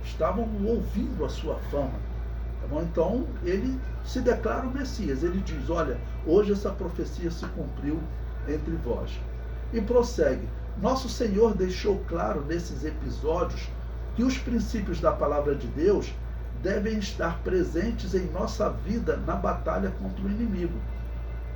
S1: estavam ouvindo a sua fama. Tá bom? Então, ele se declara o Messias. Ele diz, olha, hoje essa profecia se cumpriu entre vós. E prossegue, nosso Senhor deixou claro nesses episódios que os princípios da palavra de Deus devem estar presentes em nossa vida na batalha contra o inimigo.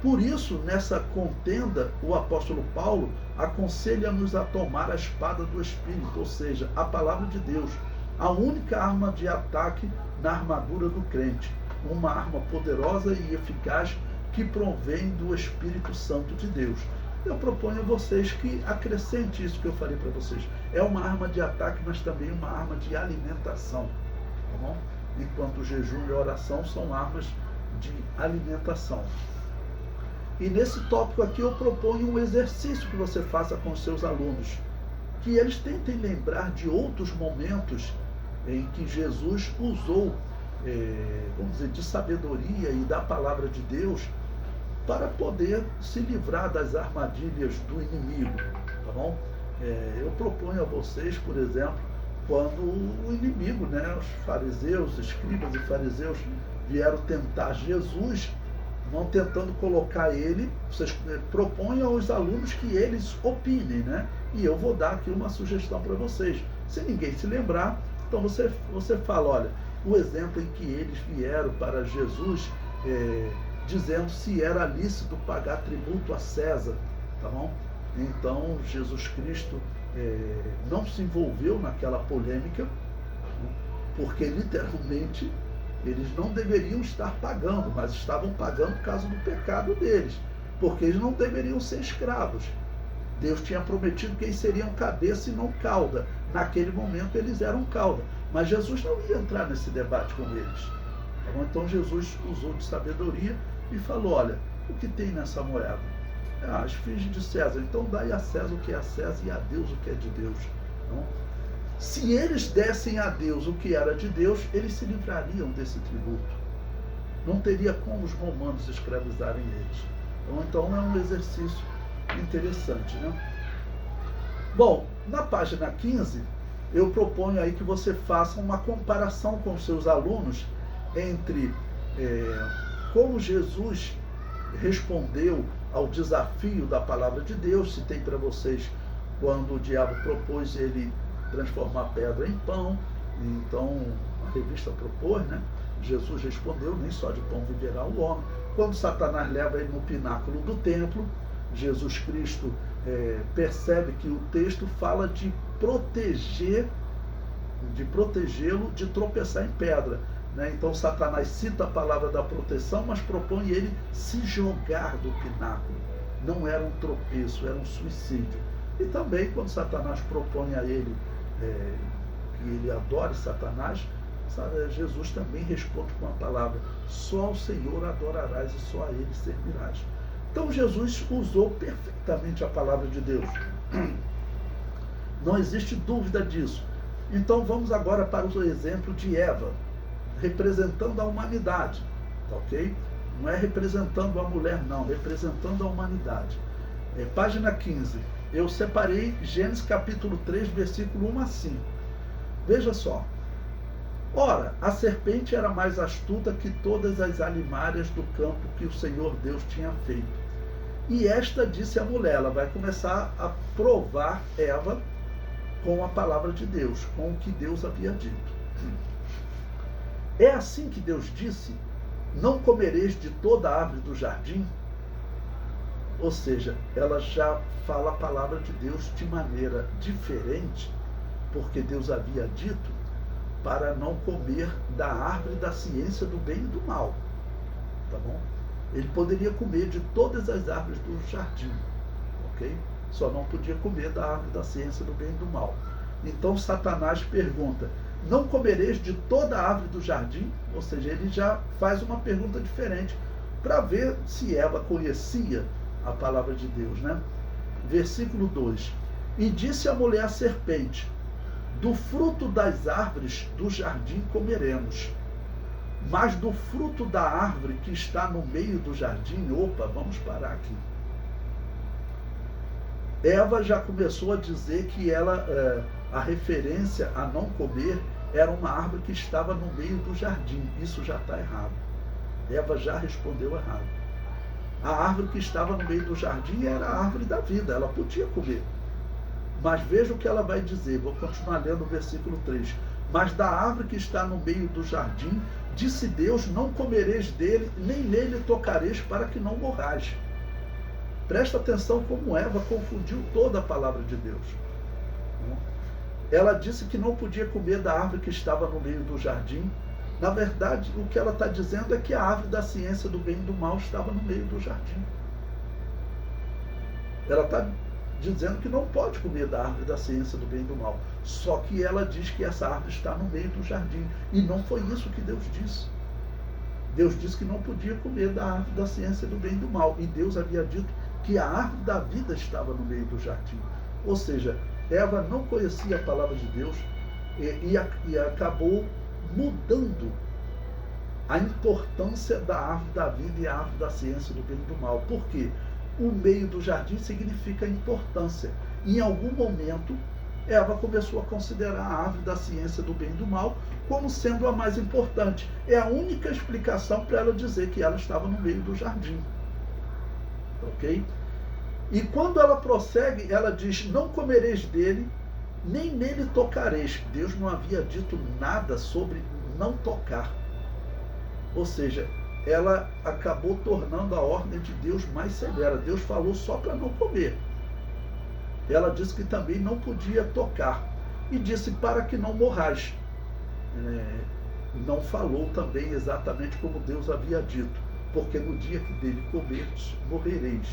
S1: Por isso, nessa contenda, o apóstolo Paulo aconselha-nos a tomar a espada do Espírito, ou seja, a palavra de Deus, a única arma de ataque na armadura do crente, uma arma poderosa e eficaz que provém do Espírito Santo de Deus. Eu proponho a vocês que acrescente isso que eu falei para vocês. É uma arma de ataque, mas também uma arma de alimentação, tá bom? Enquanto o jejum e a oração são armas de alimentação. E nesse tópico aqui eu proponho um exercício que você faça com os seus alunos, que eles tentem lembrar de outros momentos em que Jesus usou, vamos dizer, de sabedoria e da palavra de Deus para poder se livrar das armadilhas do inimigo, tá bom? Eu proponho a vocês, por exemplo, quando o inimigo, né, os fariseus, escribas e fariseus vieram tentar Jesus, vão tentando colocar ele, vocês propõem aos alunos que eles opinem, né? E eu vou dar aqui uma sugestão para vocês. Se ninguém se lembrar, então você fala, olha, o exemplo em que eles vieram para Jesus, dizendo se era lícito pagar tributo a César, tá bom? Então, Jesus Cristo não se envolveu naquela polêmica, porque literalmente eles não deveriam estar pagando, mas estavam pagando por causa do pecado deles, porque eles não deveriam ser escravos. Deus tinha prometido que eles seriam cabeça e não cauda. Naquele momento eles eram cauda, mas Jesus não ia entrar nesse debate com eles. Então Jesus usou de sabedoria e falou, olha, o que tem nessa moeda? As esfinge de César, então dai a César o que é a César e a Deus o que é de Deus. Então, se eles dessem a Deus o que era de Deus, eles se livrariam desse tributo. Não teria como os romanos escravizarem eles. Então é um exercício interessante, né? Bom, na página 15, eu proponho aí que você faça uma comparação com os seus alunos entre como Jesus respondeu ao desafio da palavra de Deus. Citei para vocês quando o diabo propôs ele transformar pedra em pão, então a revista propôs, né? Jesus respondeu, nem só de pão viverá o homem. Quando Satanás leva ele no pináculo do templo, Jesus Cristo percebe que o texto fala de protegê-lo de tropeçar em pedra, né? Então Satanás cita a palavra da proteção, mas propõe ele se jogar do pináculo. Não era um tropeço, era um suicídio. E também quando Satanás propõe a ele que ele adore Satanás, Jesus também responde com a palavra, só ao Senhor adorarás e só a ele servirás. Então Jesus usou perfeitamente a palavra de Deus. Não existe dúvida disso. Então vamos agora para o exemplo de Eva, representando a humanidade, tá ok? Não é representando a mulher, não, representando a humanidade. Página 15. Eu separei Gênesis capítulo 3, versículo 1 a 5. Veja só. Ora, a serpente era mais astuta que todas as alimárias do campo que o Senhor Deus tinha feito. E esta disse à mulher, ela vai começar a provar Eva com a palavra de Deus, com o que Deus havia dito. É assim que Deus disse, não comereis de toda a árvore do jardim? Ou seja, ela já fala a palavra de Deus de maneira diferente, porque Deus havia dito para não comer da árvore da ciência do bem e do mal, tá bom? Ele poderia comer de todas as árvores do jardim, ok? Só não podia comer da árvore da ciência do bem e do mal. Então Satanás pergunta, não comereis de toda a árvore do jardim? Ou seja, ele já faz uma pergunta diferente para ver se Eva conhecia a palavra de Deus, né? Versículo 2. E disse a mulher à serpente: do fruto das árvores do jardim comeremos, mas do fruto da árvore que está no meio do jardim... Opa, vamos parar aqui. Eva já começou a dizer que a referência a não comer era uma árvore que estava no meio do jardim. Isso já está errado. Eva já respondeu errado. A árvore que estava no meio do jardim era a árvore da vida, ela podia comer. Mas veja o que ela vai dizer, vou continuar lendo o versículo 3. Mas da árvore que está no meio do jardim, disse Deus: não comereis dele, nem nele tocareis, para que não morrais. Presta atenção como Eva confundiu toda a palavra de Deus. Ela disse que não podia comer da árvore que estava no meio do jardim. Na verdade, o que ela está dizendo é que a árvore da ciência do bem e do mal estava no meio do jardim. Ela está dizendo que não pode comer da árvore da ciência do bem e do mal. Só que ela diz que essa árvore está no meio do jardim. E não foi isso que Deus disse. Deus disse que não podia comer da árvore da ciência do bem e do mal. E Deus havia dito que a árvore da vida estava no meio do jardim. Ou seja, Eva não conhecia a palavra de Deus e acabou mudando a importância da árvore da vida e a árvore da ciência do bem e do mal. Por quê? O meio do jardim significa importância. Em algum momento, Eva começou a considerar a árvore da ciência do bem e do mal como sendo a mais importante. É a única explicação para ela dizer que ela estava no meio do jardim. Ok? E quando ela prossegue, ela diz: não comereis dele, nem nele tocareis. Deus não havia dito nada sobre não tocar. Ou seja, ela acabou tornando a ordem de Deus mais severa. Deus falou só para não comer. Ela disse que também não podia tocar. E disse: para que não morrais. Não falou também exatamente como Deus havia dito. Porque no dia que dele comerdes, morrereis.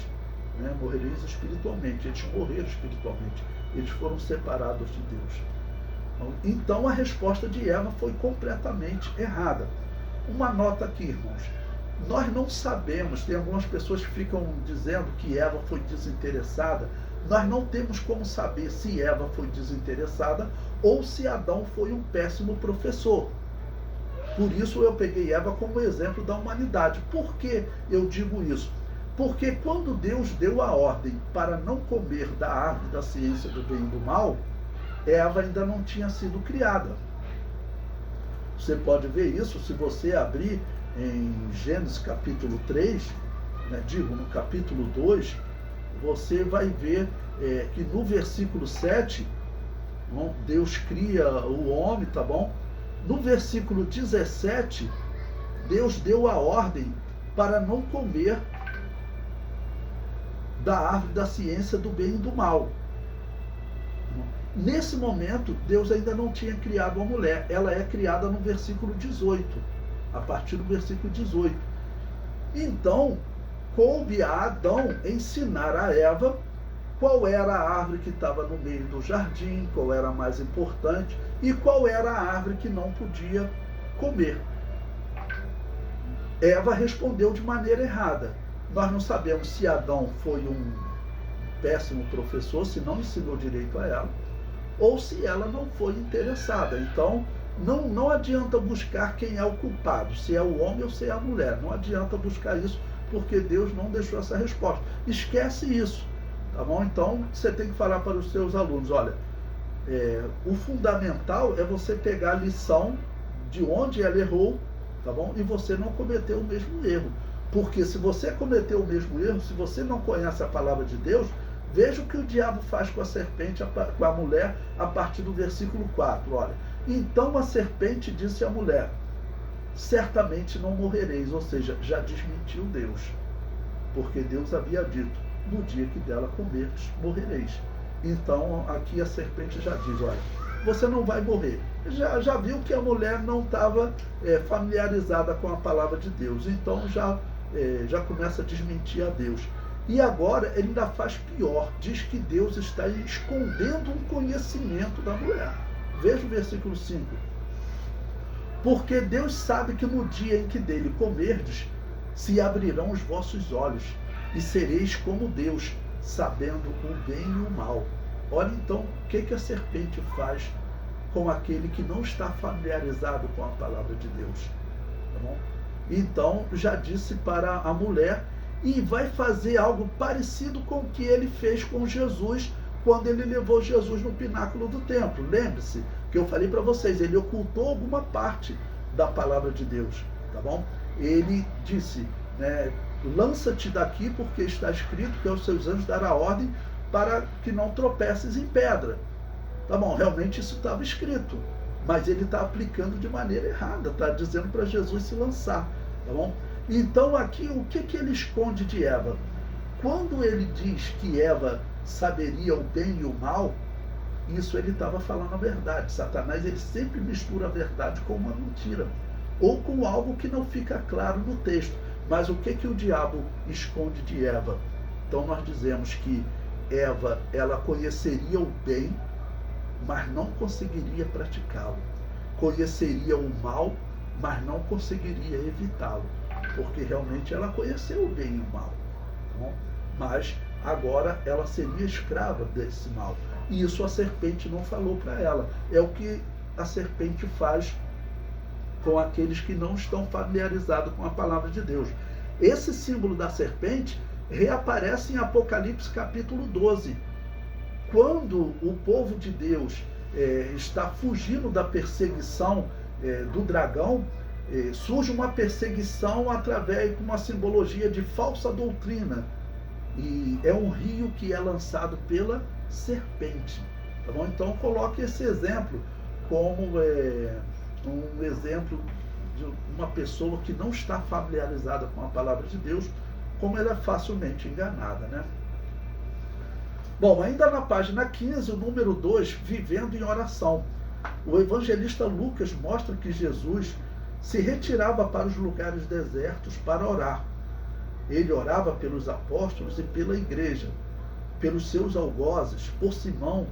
S1: Morrereis espiritualmente. Eles morreram espiritualmente. Eles foram separados de Deus. Então a resposta de Eva foi completamente errada. Uma nota aqui, irmãos. Nós não sabemos, tem algumas pessoas que ficam dizendo que Eva foi desinteressada. Nós não temos como saber se Eva foi desinteressada ou se Adão foi um péssimo professor. Por isso eu peguei Eva como exemplo da humanidade. Por que eu digo isso? Porque quando Deus deu a ordem para não comer da árvore da ciência do bem e do mal, Eva ainda não tinha sido criada. Você pode ver isso se você abrir em Gênesis capítulo 3, no capítulo 2, você vai ver que no versículo 7, Deus cria o homem, tá bom? No versículo 17, Deus deu a ordem para não comer da árvore da ciência do bem e do mal. Nesse momento, Deus ainda não tinha criado a mulher. Ela é criada no versículo 18, a partir do versículo 18. Então, coube a Adão ensinar a Eva qual era a árvore que estava no meio do jardim, qual era a mais importante e qual era a árvore que não podia comer. Eva respondeu de maneira errada. Nós não sabemos se Adão foi um péssimo professor, se não ensinou direito a ela, ou se ela não foi interessada. Então, não adianta buscar quem é o culpado, se é o homem ou se é a mulher. Não adianta buscar isso, porque Deus não deixou essa resposta. Esquece isso, tá bom? Então, você tem que falar para os seus alunos: olha, o fundamental é você pegar a lição de onde ela errou, tá bom? E você não cometer o mesmo erro. Porque se você cometeu o mesmo erro, se você não conhece a palavra de Deus, veja o que o diabo faz com a serpente, com a mulher, a partir do versículo 4. Olha, então a serpente disse à mulher: certamente não morrereis. Ou seja, já desmentiu Deus. Porque Deus havia dito: no dia que dela comerdes, morrereis. Então aqui a serpente já diz: olha, você não vai morrer. Já viu que a mulher não estava familiarizada com a palavra de Deus. Então já começa a desmentir a Deus. E agora ele ainda faz pior. Diz que Deus está escondendo um conhecimento da mulher. Veja o versículo 5. Porque Deus sabe que no dia em que dele comerdes, se abrirão os vossos olhos, e sereis como Deus, sabendo o bem e o mal. Olha então o que a serpente faz com aquele que não está familiarizado com a palavra de Deus. Tá bom? Então, já disse para a mulher, e vai fazer algo parecido com o que ele fez com Jesus, quando ele levou Jesus no pináculo do templo. Lembre-se que eu falei para vocês, ele ocultou alguma parte da palavra de Deus, tá bom? Ele disse, né, lança-te daqui, porque está escrito que aos seus anjos dará ordem para que não tropeces em pedra. Tá bom, realmente isso estava escrito, mas ele está aplicando de maneira errada, está dizendo para Jesus se lançar, tá bom? Então aqui, o que ele esconde de Eva? Quando ele diz que Eva saberia o bem e o mal, isso ele estava falando a verdade. Satanás, ele sempre mistura a verdade com uma mentira, ou com algo que não fica claro no texto. Mas o que o diabo esconde de Eva? Então nós dizemos que Eva, ela conheceria o bem, mas não conseguiria praticá-lo. Conheceria o mal, mas não conseguiria evitá-lo, porque realmente ela conheceu o bem e o mal. Tá bom? Mas agora ela seria escrava desse mal. E isso a serpente não falou para ela. É o que a serpente faz com aqueles que não estão familiarizados com a palavra de Deus. Esse símbolo da serpente reaparece em Apocalipse capítulo 12. Quando o povo de Deus está fugindo da perseguição do dragão, surge uma perseguição através de uma simbologia de falsa doutrina. E é um rio que é lançado pela serpente. Tá bom? Então coloque esse exemplo como um exemplo de uma pessoa que não está familiarizada com a palavra de Deus, como ela é facilmente enganada, né? Bom, ainda na página 15, o número 2, vivendo em oração. O evangelista Lucas mostra que Jesus se retirava para os lugares desertos para orar. Ele orava pelos apóstolos e pela igreja, pelos seus algozes, por Simão,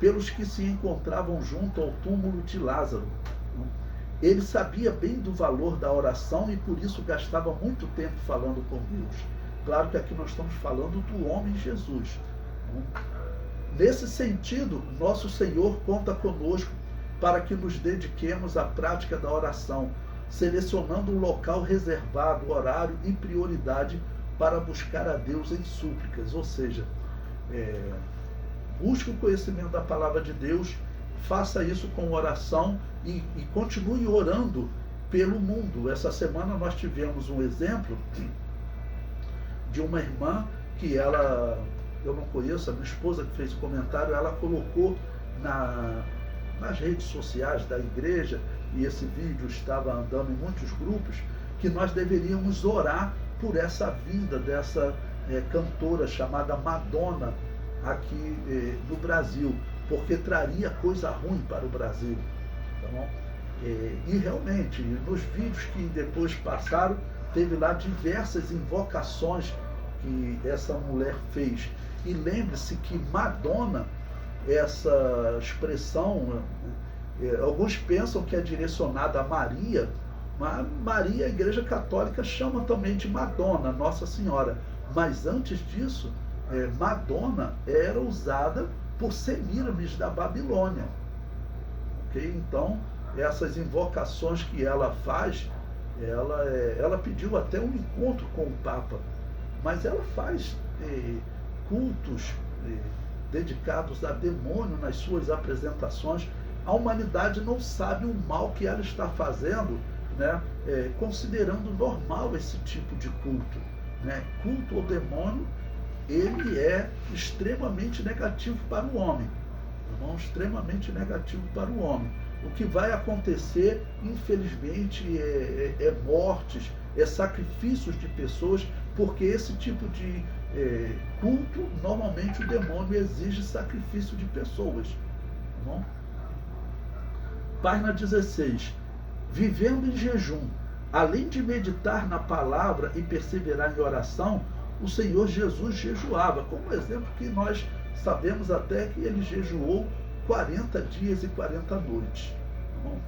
S1: pelos que se encontravam junto ao túmulo de Lázaro. Ele sabia bem do valor da oração e por isso gastava muito tempo falando com Deus. Claro que aqui nós estamos falando do homem Jesus. Nesse sentido, nosso Senhor conta conosco para que nos dediquemos à prática da oração, selecionando um local reservado, horário e prioridade para buscar a Deus em súplicas. Ou seja, busque o conhecimento da palavra de Deus, faça isso com oração e continue orando pelo mundo. Essa semana nós tivemos um exemplo de uma irmã que eu não conheço, a minha esposa que fez o comentário, ela colocou nas redes sociais da igreja, e esse vídeo estava andando em muitos grupos, que nós deveríamos orar por essa vinda dessa cantora chamada Madonna aqui no Brasil, porque traria coisa ruim para o Brasil. Tá bom? E realmente, nos vídeos que depois passaram, teve lá diversas invocações que essa mulher fez. E lembre-se que Madonna, essa expressão, alguns pensam que é direcionada a Maria, mas Maria, a Igreja Católica chama também de Madonna, Nossa Senhora. Mas antes disso, Madonna era usada por Semíramis da Babilônia. Okay? Então, essas invocações que ela faz, ela pediu até um encontro com o Papa, mas ela faz cultos dedicados a demônio nas suas apresentações. A humanidade não sabe o mal que ela está fazendo, né? Considerando normal esse tipo de culto, né? Culto ao demônio, ele é extremamente negativo para o homem, tá bom? Extremamente negativo para o homem. O que vai acontecer, infelizmente, é mortes, sacrifícios de pessoas, porque esse tipo de culto, normalmente o demônio exige sacrifício de pessoas. Tá bom? Página 16. Vivendo em jejum, além de meditar na palavra e perseverar em oração, o Senhor Jesus jejuava. Como exemplo que nós sabemos até que ele jejuou 40 dias e 40 noites. Tá bom?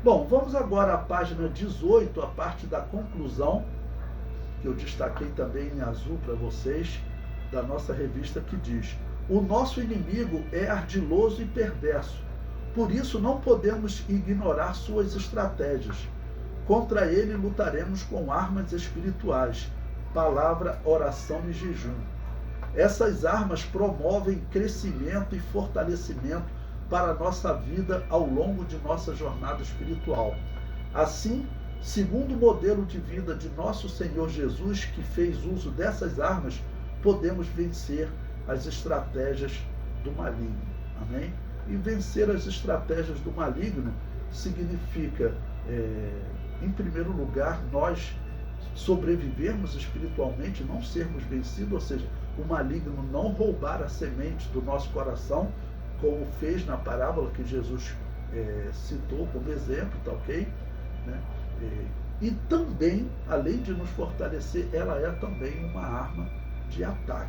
S1: Bom, vamos agora à página 18, a parte da conclusão, que eu destaquei também em azul para vocês, da nossa revista, que diz: o nosso inimigo é ardiloso e perverso, por isso não podemos ignorar suas estratégias. Contra ele lutaremos com armas espirituais, palavra, oração e jejum. Essas armas promovem crescimento e fortalecimento para a nossa vida ao longo de nossa jornada espiritual. Assim, segundo o modelo de vida de nosso Senhor Jesus, que fez uso dessas armas, podemos vencer as estratégias do maligno. Amém? E vencer as estratégias do maligno significa, em primeiro lugar, nós sobrevivermos espiritualmente, não sermos vencidos, ou seja, o maligno não roubar a semente do nosso coração, como fez na parábola que Jesus citou como exemplo, tá ok? Né? E também, além de nos fortalecer, ela é também uma arma de ataque.